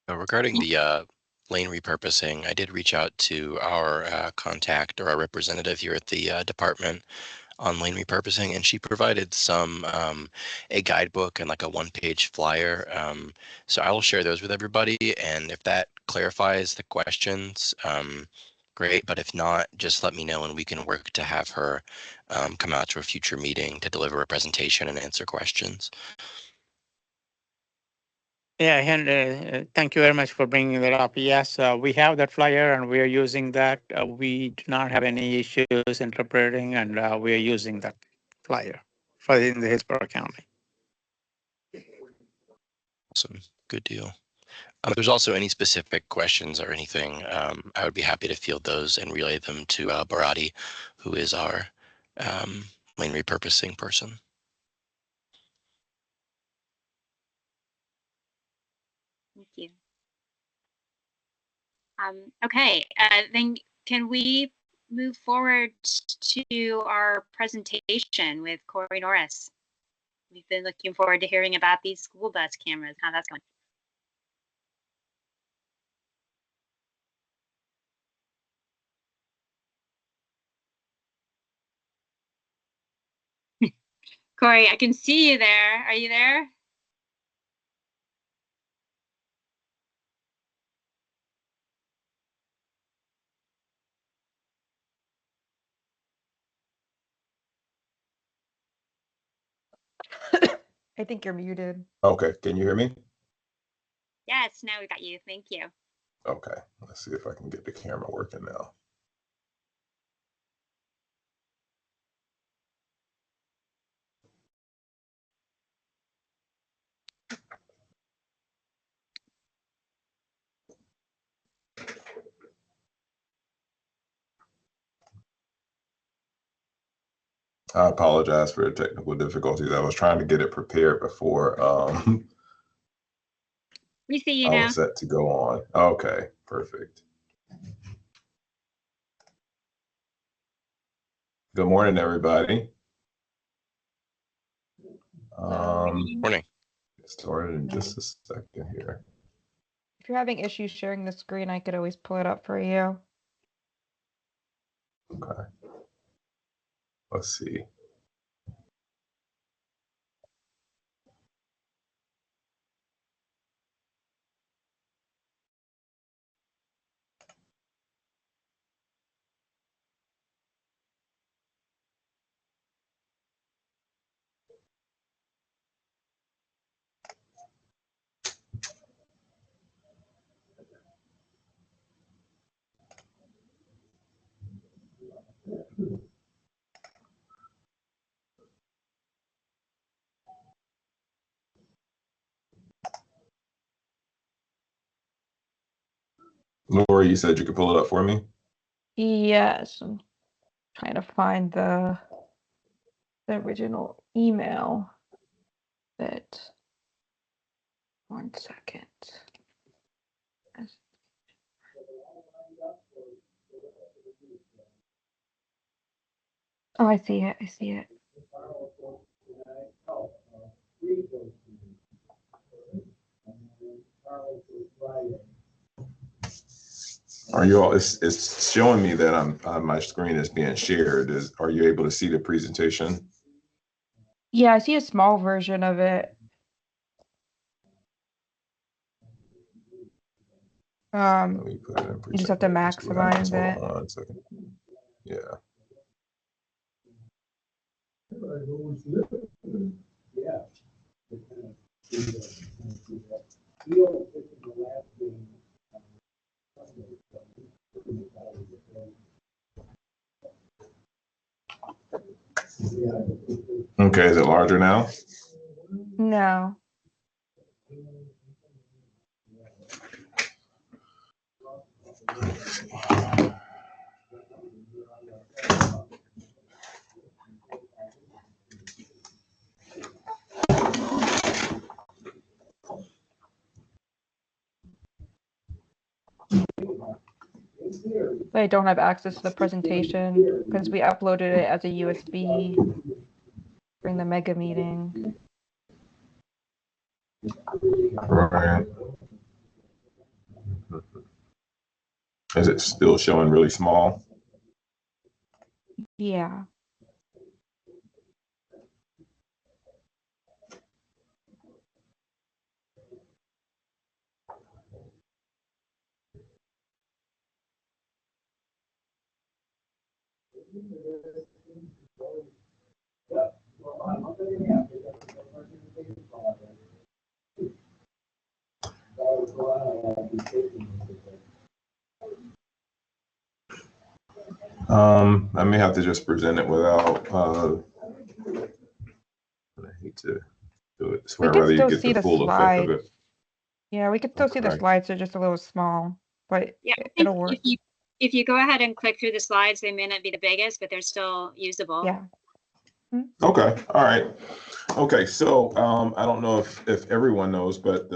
Regarding the lane repurposing, I did reach out to our contact or our representative here at the department on lane repurposing, and she provided some a guidebook and like a one-page flyer. So I will share those with everybody, and if that clarifies the questions, great. But if not, just let me know, and we can work to have her come out to a future meeting to deliver a presentation and answer questions. yeah, and thank you very much for bringing that up. Yes, we have that flyer and we are using that. We do not have any issues interpreting, and we are using that flyer for in the Hillsborough County. Awesome, good deal. If there's also any specific questions or anything, I would be happy to field those and relay them to Barati, who is our lane repurposing person. Thank you. Okay, then can we move forward to our presentation with Corey Norris? We've been looking forward to hearing about these school bus cameras, how that's going. Corey, I can see you there. Are you there? I think you're muted. Okay, can you hear me? Yes, now we got you. Thank you. Okay, let's see if I can get the camera working now. I apologize for the technical difficulties. I was trying to get it prepared before We see you I now. was set to go on. Okay, perfect. Good morning, everybody. Morning. Get started in just a second here. If you're having issues sharing the screen, I could always pull it up for you. Okay. Let's see. Lori, you said you could pull it up for me? Yes, I'm trying to find the original email that. 1 second. Oh, I see it. I see it. Are you all, it's showing me that my screen is being shared. Are you able to see the presentation? Yeah, I see a small version of it. Let me put it in You just have to maximize it. Hold on 1 second. Yeah. Okay, is it larger now? No. I don't have access to the presentation because we uploaded it as a USB during the mega meeting. Right. Is it still showing really small? Yeah. I may have to just present it without, I hate to do it. We Where can whether you still get see the the full effect of it. slides. Yeah, we can still see the Okay. slides. They're just a little small, but Yeah, I think it'll work. if you go ahead and click through the slides, they may not be the biggest, but they're still usable. Yeah. Okay, all right. Okay, so I don't know if everyone knows, but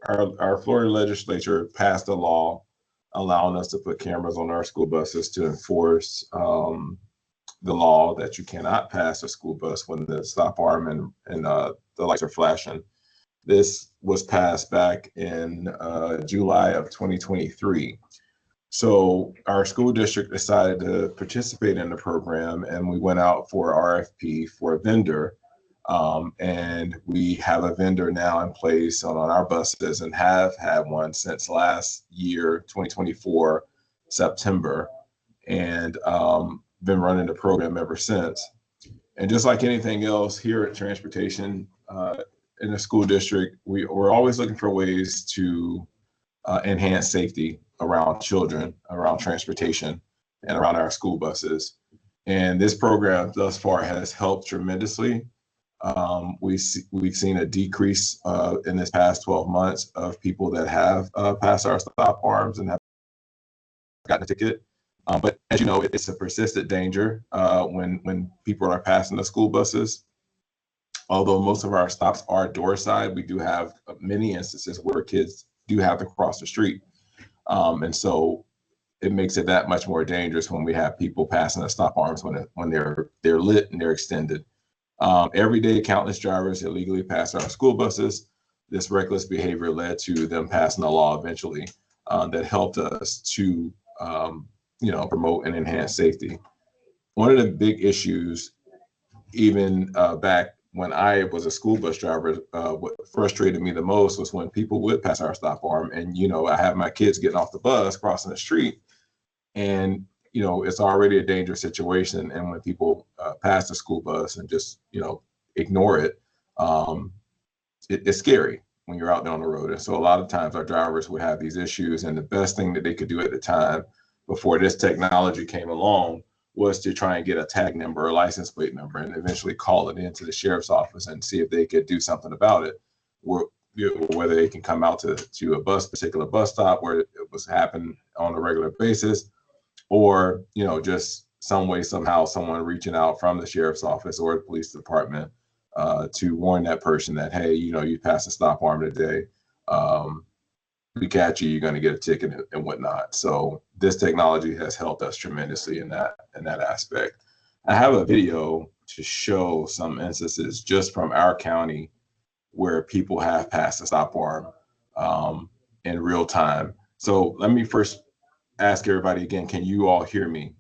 our Florida legislature passed a law allowing us to put cameras on our school buses to enforce the law that you cannot pass a school bus when the stop arm and the lights are flashing. This was passed back in July of 2023. So our school district decided to participate in the program, and we went out for RFP for a vendor. And we have a vendor now in place on our buses and have had one since last year, 2024, September, and been running the program ever since. And just like anything else here at Transportation in the school district, we're always looking for ways to enhance safety around children, around transportation, and around our school buses. And this program thus far has helped tremendously. We've seen a decrease in this past 12 months of people that have passed our stop arms and have gotten a ticket. But as you know, it's a persistent danger when people are passing the school buses. Although most of our stops are door side, we do have many instances where kids do have to cross the street. And so it makes it that much more dangerous when we have people passing the stop arms when they're lit and they're extended. Every day, countless drivers illegally pass our school buses. This reckless behavior led to them passing a law eventually that helped us to promote and enhance safety. One of the big issues, even back when I was a school bus driver, what frustrated me the most was when people would pass our stop arm, and I have my kids getting off the bus, crossing the street, and it's already a dangerous situation. And when people pass the school bus and just ignore it, it's scary when you're out there on the road. And so a lot of times our drivers would have these issues, and the best thing that they could do at the time before this technology came along was to try and get a tag number or license plate number and eventually call it into the sheriff's office and see if they could do something about it. whether they can come out to a particular bus stop where it was happening on a regular basis, or just some way, somehow, someone reaching out from the sheriff's office or the police department to warn that person that, hey, you passed a stop arm today. We catch you, you're going to get a ticket and whatnot. So this technology has helped us tremendously in that aspect. I have a video to show some instances just from our county where people have passed a stop arm in real time. So let me first ask everybody again, can you all hear me?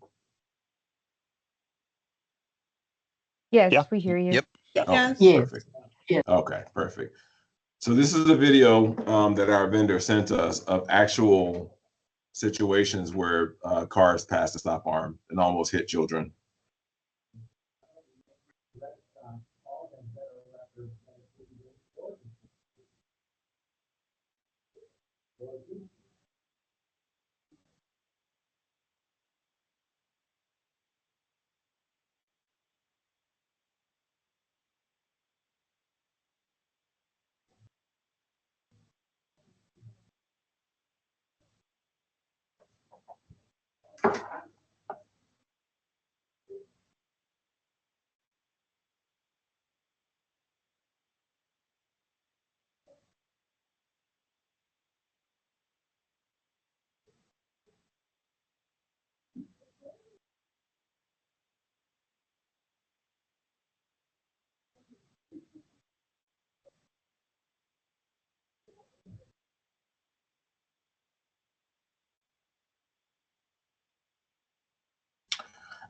Yes, Yeah. we hear you. Yep. Okay, Yes. perfect. Okay, perfect. So this is a video that our vendor sent us of actual situations where cars passed the stop arm and almost hit children.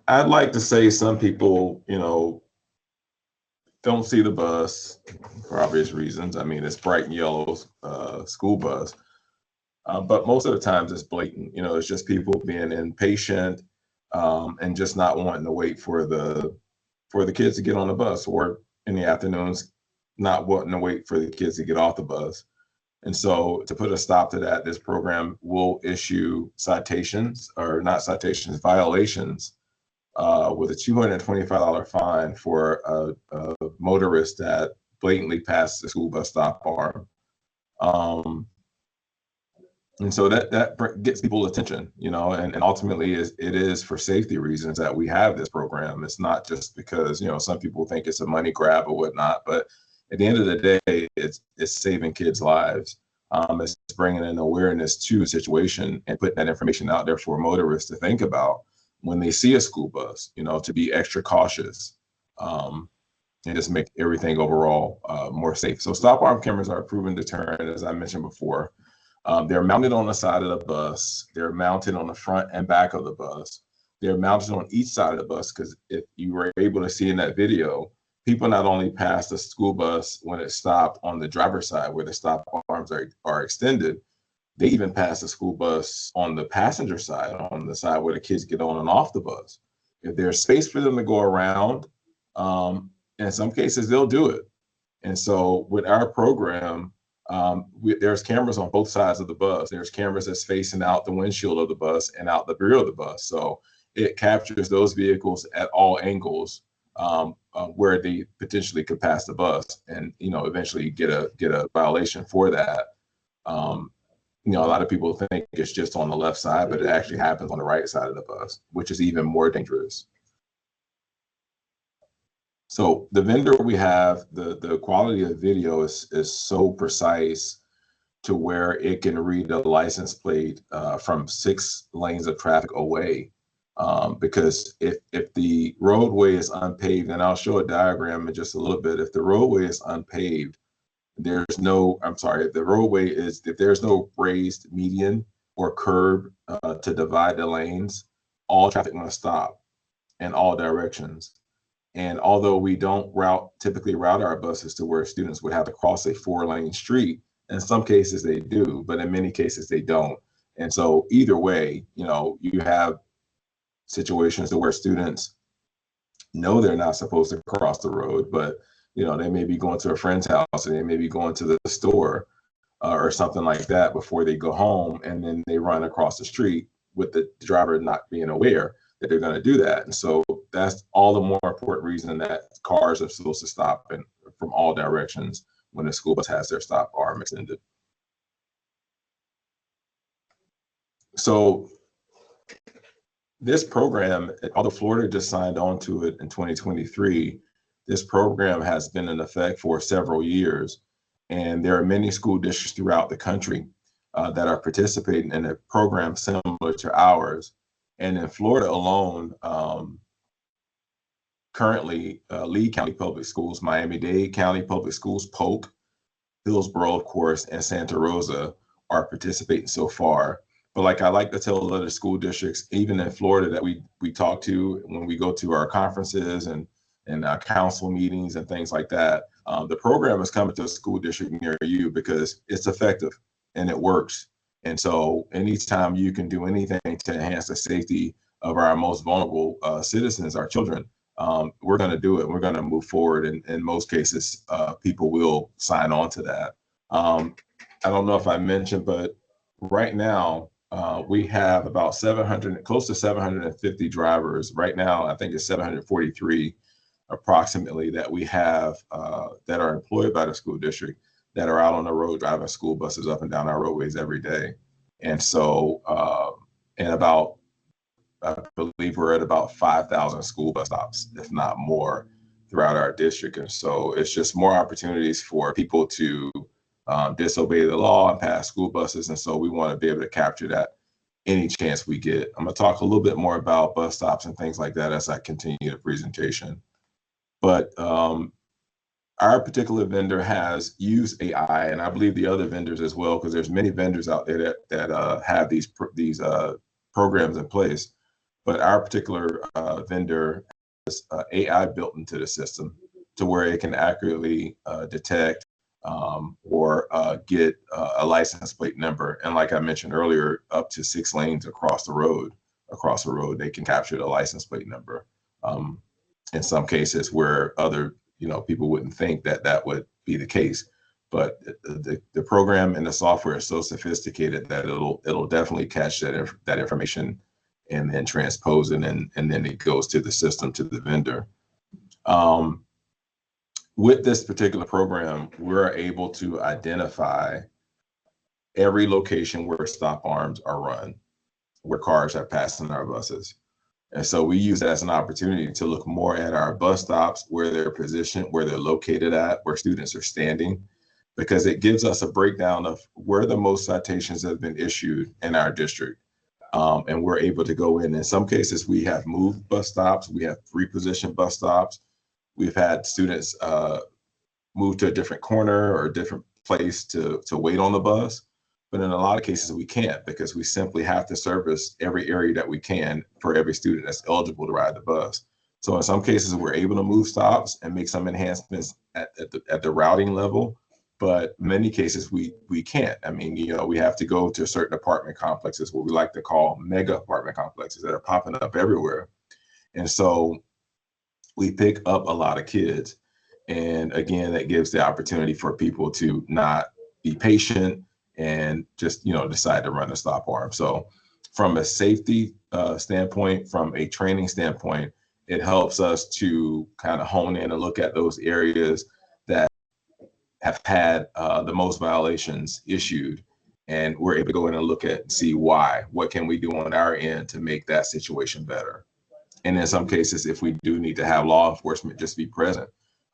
I'd like to say some people, don't see the bus for obvious reasons. I mean, it's bright and yellow school bus, but most of the times it's blatant. It's just people being impatient and just not wanting to wait for the kids to get on the bus, or in the afternoons, not wanting to wait for the kids to get off the bus. And so to put a stop to that, this program will issue citations, or not citations, violations, with a $225 fine for a motorist that blatantly passed the school bus stop arm. And so that gets people's attention, and ultimately it is for safety reasons that we have this program. It's not just because, some people think it's a money grab or whatnot, but at the end of the day, it's saving kids' lives. It's bringing an awareness to the situation and putting that information out there for motorists to think about when they see a school bus, to be extra cautious and just make everything overall more safe. So stop arm cameras are a proven deterrent, as I mentioned before. They're mounted on the side of the bus. They're mounted on the front and back of the bus. They're mounted on each side of the bus, because if you were able to see in that video, people not only pass the school bus when it stopped on the driver's side where the stop arms are extended, they even pass the school bus on the passenger side, on the side where the kids get on and off the bus. If there's space for them to go around, in some cases they'll do it. And so with our program, there's cameras on both sides of the bus. There's cameras that's facing out the windshield of the bus and out the rear of the bus. So it captures those vehicles at all angles where they potentially could pass the bus and, eventually get a violation for that. A lot of people think it's just on the left side, but it actually happens on the right side of the bus, which is even more dangerous. So the vendor we have, the quality of the video is so precise to where it can read the license plate from 6 lanes of traffic away. Because if the roadway is unpaved, and I'll show a diagram in just a little bit, if the roadway is unpaved, if there's no raised median or curb to divide the lanes, all traffic must stop in all directions. And although we don't typically route our buses to where students would have to cross a 4-lane street, in some cases they do, but in many cases they don't. And so either way, you have situations where students know they're not supposed to cross the road, but they may be going to a friend's house, and they may be going to the store or something like that before they go home, and then they run across the street with the driver not being aware that they're going to do that. And so that's all the more important reason that cars are supposed to stop from all directions when the school bus has their stop arm extended. So this program, although Florida just signed on to it in 2023, this program has been in effect for several years. And there are many school districts throughout the country that are participating in a program similar to ours. And in Florida alone, currently Lee County Public Schools, Miami-Dade County Public Schools, Polk, Hillsborough, of course, and Santa Rosa are participating so far. But like I like to tell other school districts, even in Florida, that we talk to when we go to our conferences and council meetings and things like that, the program is coming to a school district near you because it's effective and it works. And so anytime you can do anything to enhance the safety of our most vulnerable citizens, our children, we're going to do it. We're going to move forward. And in most cases, people will sign on to that. I don't know if I mentioned, but right now, we have about 700, close to 750 drivers. Right now, I think it's 743 approximately that we have that are employed by the school district that are out on the road driving school buses up and down our roadways every day. And so, and about, I believe we're at about 5,000 school bus stops, if not more, throughout our district. And so it's just more opportunities for people to disobey the law and pass school buses. And so we want to be able to capture that any chance we get. I'm going to talk a little bit more about bus stops and things like that as I continue the presentation. But our particular vendor has used AI, and I believe the other vendors as well, because there's many vendors out there that have these programs in place. But our particular vendor has AI built into the system to where it can accurately detect or get a license plate number. And like I mentioned earlier, up to 6 lanes across the road, they can capture the license plate number. In some cases where other people wouldn't think that that would be the case. But the program and the software is so sophisticated that it'll definitely catch that information and then transpose it, and then it goes to the system, to the vendor. With this particular program, we're able to identify every location where stop arms are run, where cars are passing our buses. And so we use that as an opportunity to look more at our bus stops, where they're positioned, where they're located at, where students are standing, because it gives us a breakdown of where the most citations have been issued in our district. And we're able to go in some cases, we have moved bus stops, we have repositioned bus stops. We've had students move to a different corner or a different place to wait on the bus. But in a lot of cases, we can't, because we simply have to service every area that we can for every student that's eligible to ride the bus. So in some cases, we're able to move stops and make some enhancements at the routing level. But many cases, we can't. I mean, we have to go to certain apartment complexes, what we like to call mega apartment complexes that are popping up everywhere. And so we pick up a lot of kids. And again, that gives the opportunity for people to not be patient and just decide to run a stop arm. So from a safety standpoint, from a training standpoint, it helps us to kind of hone in and look at those areas that have had the most violations issued, and we're able to go in and look at and see why. What can we do on our end to make that situation better? And in some cases, if we do need to have law enforcement just be present,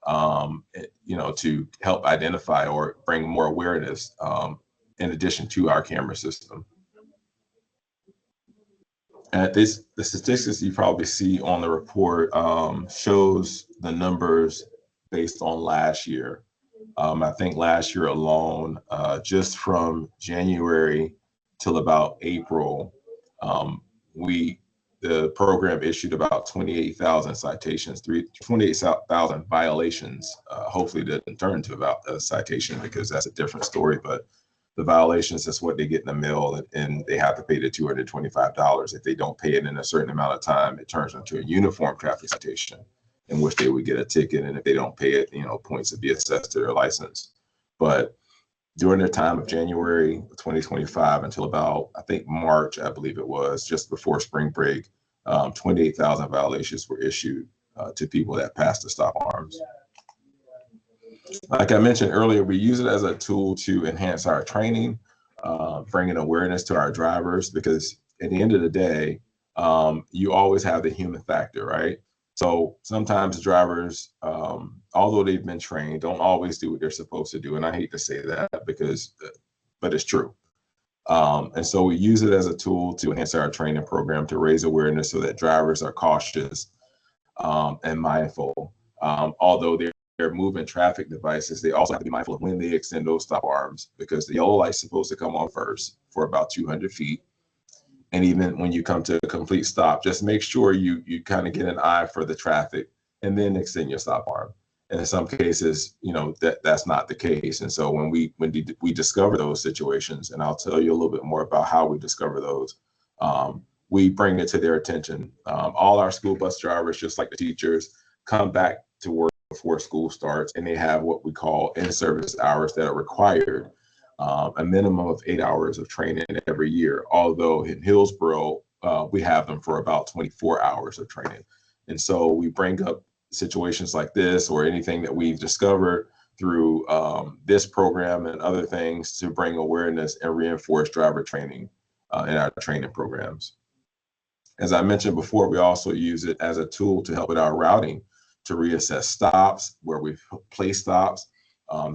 to help identify or bring more awareness in addition to our camera system. The statistics you probably see on the report shows the numbers based on last year. I think last year alone, just from January till about April, the program issued about 28,000 citations, 28,000 violations. Hopefully that didn't turn into about a citation, because that's a different story. But the violations, that's what they get in the mail, and they have to pay the $225. If they don't pay it in a certain amount of time, it turns into a uniform traffic citation, in which they would get a ticket. And if they don't pay it, points would be assessed to their license. But during the time of January 2025 until about, I think, March, I believe it was, just before spring break, 28,000 violations were issued to people that passed the stop arms. Like I mentioned earlier, we use it as a tool to enhance our training, bringing awareness to our drivers, because at the end of the day, you always have the human factor, right? So sometimes drivers, although they've been trained, don't always do what they're supposed to do. And I hate to say that but it's true. And so we use it as a tool to enhance our training program, to raise awareness so that drivers are cautious and mindful. Although they're moving traffic devices, they also have to be mindful of when they extend those stop arms, because the yellow light's supposed to come on first for about 200 feet. And even when you come to a complete stop, just make sure you kind of get an eye for the traffic and then extend your stop arm. And in some cases, that's not the case. And so when we discover those situations, and I'll tell you a little bit more about how we discover those, we bring it to their attention. All our school bus drivers, just like the teachers, come back to work before school starts, and they have what we call in-service hours that are required. A minimum of 8 hours of training every year, although in Hillsborough, we have them for about 24 hours of training. And so we bring up situations like this or anything that we've discovered through this program and other things to bring awareness and reinforce driver training in our training programs. As I mentioned before, we also use it as a tool to help with our routing, to reassess stops, where we place stops,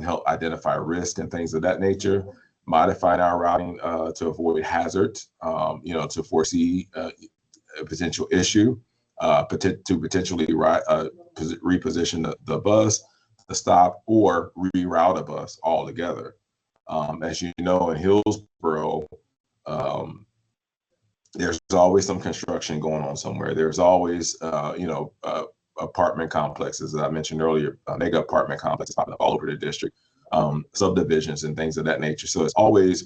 help identify risk and things of that nature, modifying our routing to avoid hazards, to foresee a potential issue, to potentially reposition the bus, the stop, or reroute a bus altogether. As you know, in Hillsborough, there's always some construction going on somewhere. There's always, apartment complexes, as I mentioned earlier, mega apartment complexes popping up all over the district, subdivisions and things of that nature. So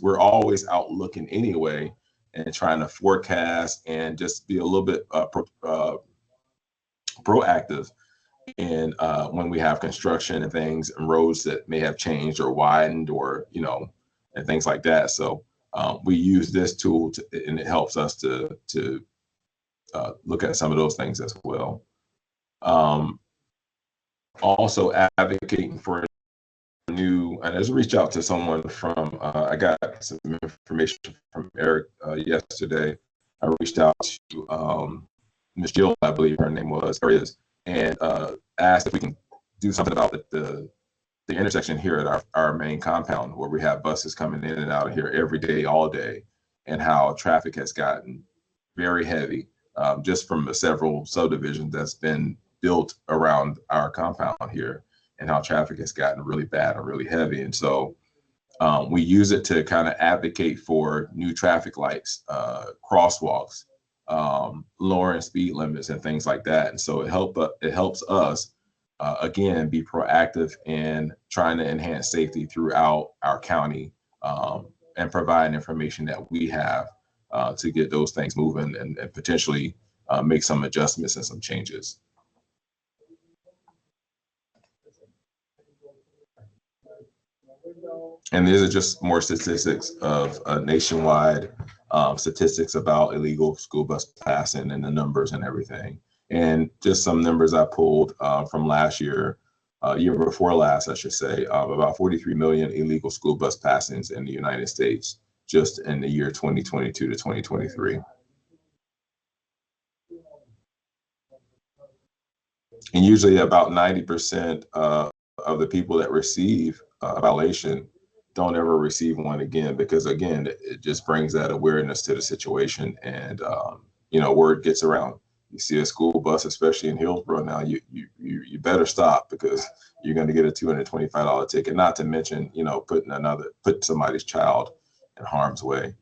we're always out looking anyway and trying to forecast and just be a little bit proactive in when we have construction and things and roads that may have changed or widened or, and things like that. So we use this tool and it helps us to look at some of those things as well. Also advocating for new, and as reach out to someone from, I got some information from Eric yesterday. I reached out to Ms. Jill, I believe her name was, or is, and asked if we can do something about the intersection here at our main compound, where we have buses coming in and out of here every day, all day, and how traffic has gotten very heavy just from the several subdivisions that's been built around our compound here, and how traffic has gotten really bad and really heavy. And so we use it to kind of advocate for new traffic lights, crosswalks, lowering speed limits and things like that. And so it helps us again be proactive in trying to enhance safety throughout our county and provide information that we have to get those things moving and potentially make some adjustments and some changes. And these are just more statistics of nationwide statistics about illegal school bus passing and the numbers and everything. And just some numbers I pulled from last year, year before last, I should say, about 43 million illegal school bus passings in the United States, just in the year 2022 to 2023. And usually about 90% of the people that receive a violation don't ever receive one again, because again, it just brings that awareness to the situation, and word gets around. You see a school bus, especially in Hillsborough now, you better stop, because you're going to get a $225 ticket. Not to mention, put somebody's child in harm's way.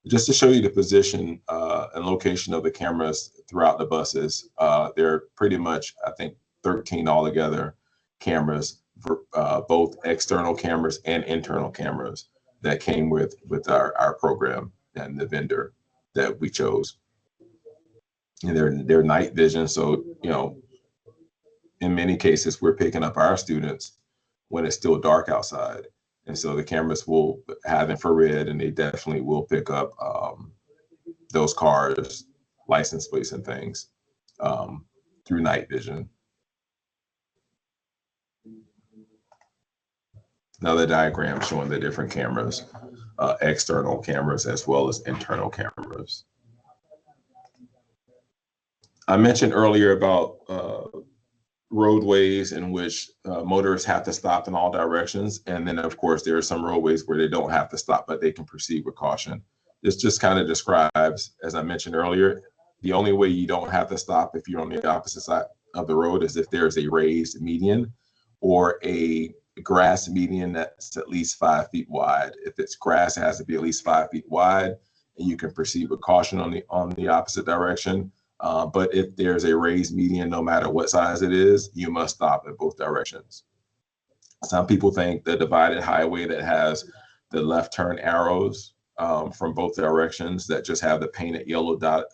Just to show you the position and location of the cameras throughout the buses, they're pretty much, I think, 13 altogether cameras, for both external cameras and internal cameras that came with our program and the vendor that we chose. And they're night vision, so in many cases we're picking up our students when it's still dark outside, and so the cameras will have infrared, and they definitely will pick up those cars, license plates and things through night vision. Another diagram showing the different cameras, external cameras as well as internal cameras. I mentioned earlier about roadways in which motorists have to stop in all directions. And then of course, there are some roadways where they don't have to stop, but they can proceed with caution. This just kind of describes, as I mentioned earlier, the only way you don't have to stop if you're on the opposite side of the road is if there's a raised median or a grass median that's at least 5 feet wide. If it's grass, it has to be at least 5 feet wide, and you can proceed with caution on the opposite direction. But if there's a raised median, no matter what size it is, you must stop in both directions. Some people think the divided highway that has the left turn arrows from both directions that just have the painted yellow dot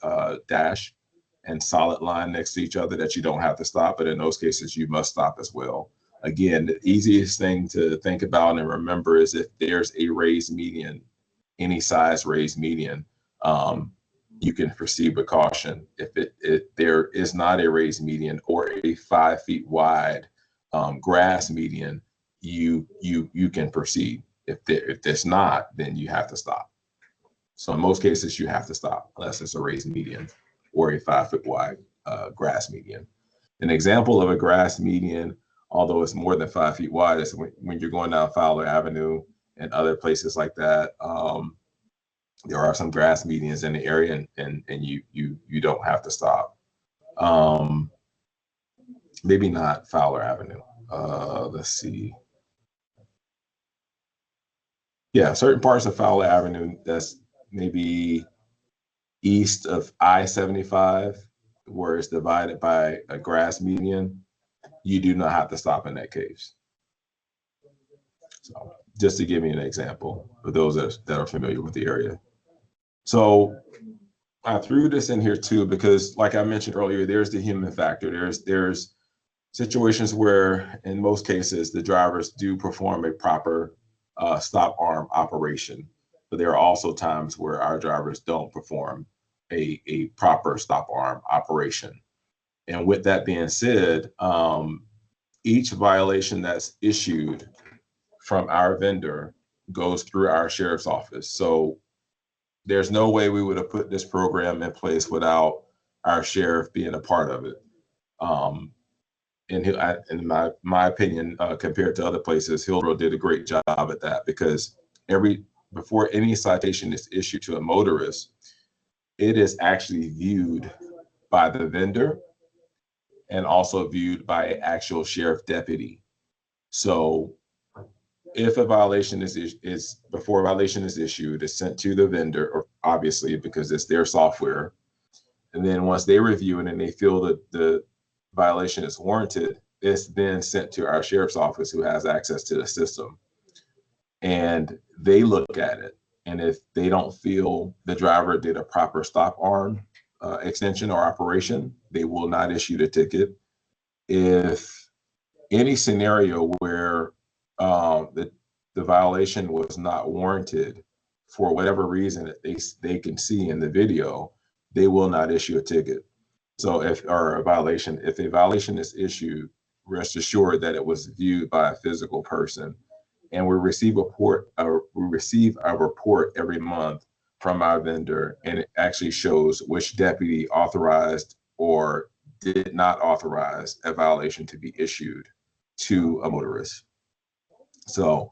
dash and solid line next to each other, that you don't have to stop, but in those cases you must stop as well. Again, the easiest thing to think about and remember is if there's a raised median, any size raised median, you can proceed with caution. If there is not a raised median or a 5 feet wide grass median, you can proceed. If there's not, then you have to stop. So in most cases, you have to stop unless it's a raised median or a 5 foot wide grass median. An example of a grass median, although it's more than 5 feet wide, is when you're going down Fowler Avenue and other places like that. There are some grass medians in the area, and you don't have to stop. Maybe not Fowler Avenue. Let's see. Yeah, certain parts of Fowler Avenue that's maybe east of I-75, where it's divided by a grass median, you do not have to stop in that case. So just to give you an example for those that are familiar with the area. So I threw this in here too, because like I mentioned earlier, there's the human factor. There's situations where in most cases, the drivers do perform a proper stop arm operation, but there are also times where our drivers don't perform a proper stop arm operation. And with that being said, each violation that's issued from our vendor goes through our sheriff's office. So there's no way we would have put this program in place without our sheriff being a part of it. In my opinion, compared to other places, Hillsborough did a great job at that, because before any citation is issued to a motorist, it is actually viewed by the vendor and also viewed by an actual sheriff deputy. So if a violation is before a violation is issued, it's sent to the vendor, or obviously because it's their software. And then once they review it and they feel that the violation is warranted, it's then sent to our sheriff's office, who has access to the system. And they look at it. And if they don't feel the driver did a proper stop arm extension or operation, they will not issue the ticket. If any scenario where the violation was not warranted for whatever reason that they can see in the video, they will not issue a ticket. So if a violation is issued, rest assured that it was viewed by a physical person. And we receive a report every month from our vendor, and it actually shows which deputy authorized or did not authorize a violation to be issued to a motorist. So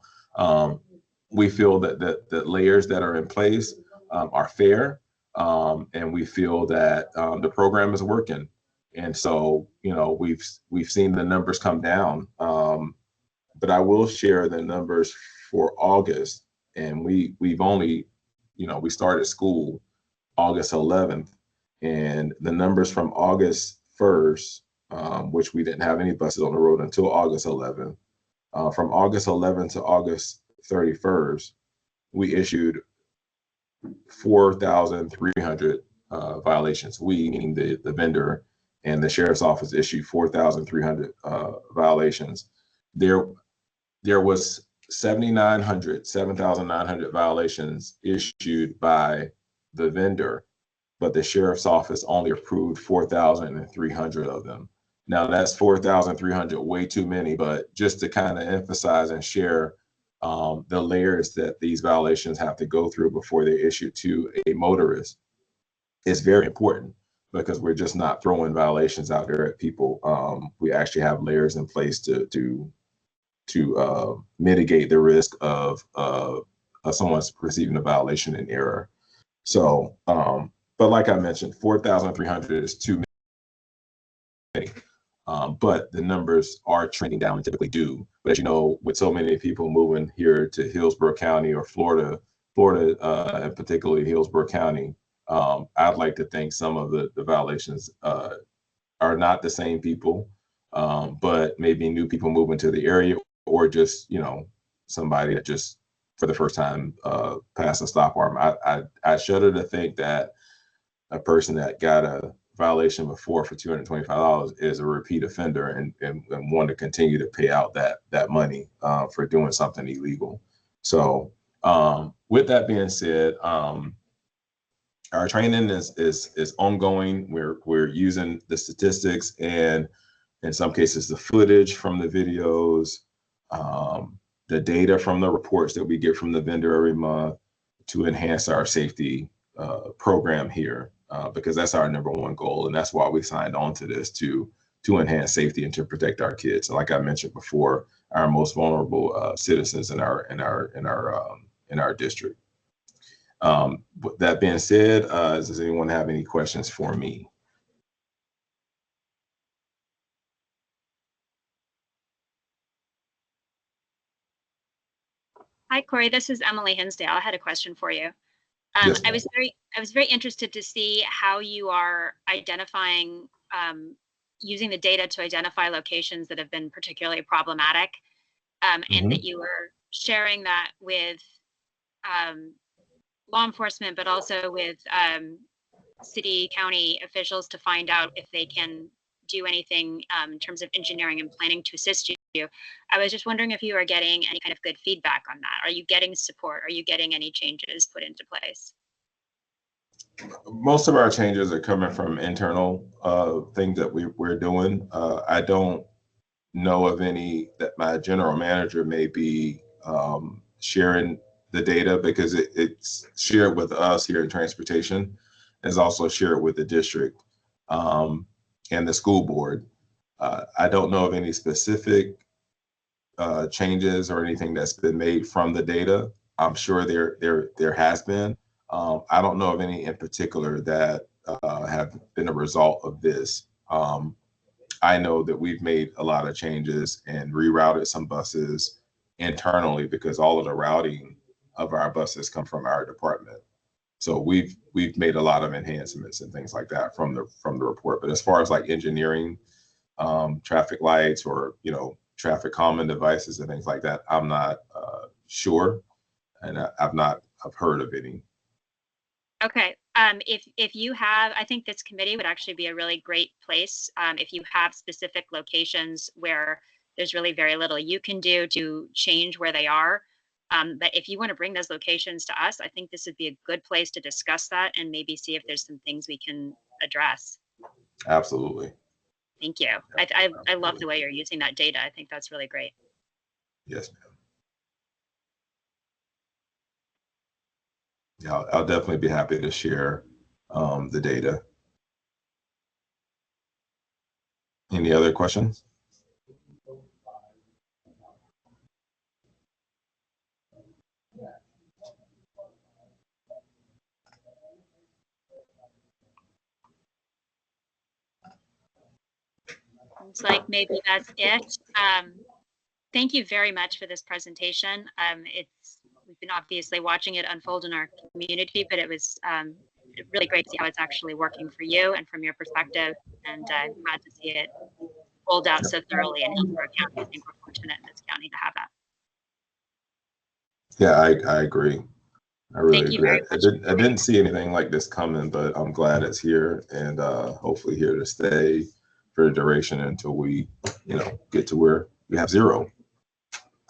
we feel that the layers that are in place are fair, and we feel that the program is working. And so, we've seen the numbers come down, but I will share the numbers for August. And we've only, we started school August 11th, and the numbers from August 1st, which we didn't have any buses on the road until August 11th. From August 11th to August 31st, we issued 4,300 violations. We, meaning the vendor and the sheriff's office, issued 4,300 violations. There was 7,900 violations issued by the vendor, but the sheriff's office only approved 4,300 of them. Now that's 4,300, way too many, but just to kind of emphasize and share the layers that these violations have to go through before they're issued to a motorist is very important, because we're just not throwing violations out there at people. We actually have layers in place to mitigate the risk of someone's receiving a violation in error. So, but like I mentioned, 4,300 is too many. But the numbers are trending down and typically do. But as you know, with so many people moving here to Hillsborough County or Florida, and particularly Hillsborough County, I'd like to think some of the violations are not the same people, but maybe new people moving to the area, or just, somebody that just for the first time passed a stop arm. I shudder to think that a person that got a violation before for $225 is a repeat offender and want to continue to pay out that money for doing something illegal. So with that being said, our training is ongoing. We're using the statistics and in some cases the footage from the videos, the data from the reports that we get from the vendor every month to enhance our safety program here, because that's our number one goal, and that's why we signed on to this, to enhance safety and to protect our kids. And like I mentioned before, our most vulnerable citizens in our district. With that being said, does anyone have any questions for me? Hi, Corey. This is Emily Hinsdale. I had a question for you. Yes, I was very interested to see how you are identifying, using the data to identify locations that have been particularly problematic, and that you were sharing that with law enforcement, but also with city, county officials to find out if they can do anything in terms of engineering and planning to assist you. I was just wondering if you are getting any kind of good feedback on that. Are you getting support? Are you getting any changes put into place? Most of our changes are coming from internal things that we're doing. I don't know of any that my general manager may be sharing the data, because it's shared with us here in transportation. It's also shared with the district and the school board. I don't know of any specific changes or anything that's been made from the data. I'm sure there has been. I don't know of any in particular that have been a result of this. I know that we've made a lot of changes and rerouted some buses internally, because all of the routing of our buses come from our department. So we've made a lot of enhancements and things like that from the report. But as far as like engineering, traffic lights, or traffic calming devices and things like that, I'm not sure, and I've heard of any. Okay. If you have, I think this committee would actually be a really great place if you have specific locations where there's really very little you can do to change where they are. But if you want to bring those locations to us, I think this would be a good place to discuss that and maybe see if there's some things we can address. Absolutely. Thank you. I love the way you're using that data. I think that's really great. Yes, ma'am. Yeah, I'll definitely be happy to share the data. Any other questions? Looks like maybe that's it. Thank you very much for this presentation. We've been obviously watching it unfold in our community, but it was really great to see how it's actually working for you and from your perspective, and I'm glad to see it rolled out so thoroughly in Hillsborough County. I think we're fortunate in this county to have that. Yeah, I agree. I really Thank you agree. very much. I didn't see anything like this coming, but I'm glad it's here, and hopefully here to stay for the duration until we, get to where we have 0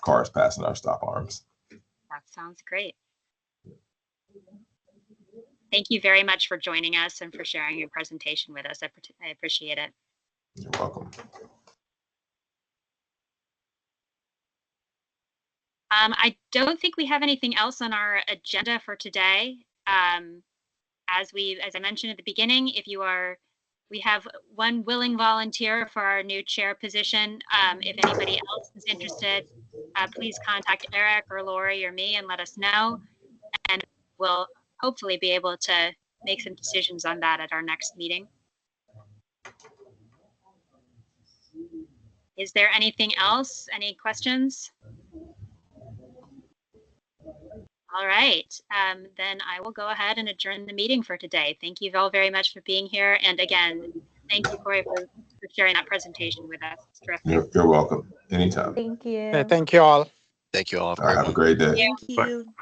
cars passing our stop arms. That sounds great. Thank you very much for joining us and for sharing your presentation with us. I appreciate it. You're welcome. I don't think we have anything else on our agenda for today. As I mentioned at the beginning, we have one willing volunteer for our new chair position. If anybody else is interested, please contact Eric or Lori or me and let us know. And we'll hopefully be able to make some decisions on that at our next meeting. Is there anything else? Any questions? All right, then I will go ahead and adjourn the meeting for today. Thank you all very much for being here. And again, thank you, Corey, for sharing that presentation with us. It's terrific. You're welcome. Anytime. Thank you. Okay, thank you all. Thank you all. Have a great day. Thank you.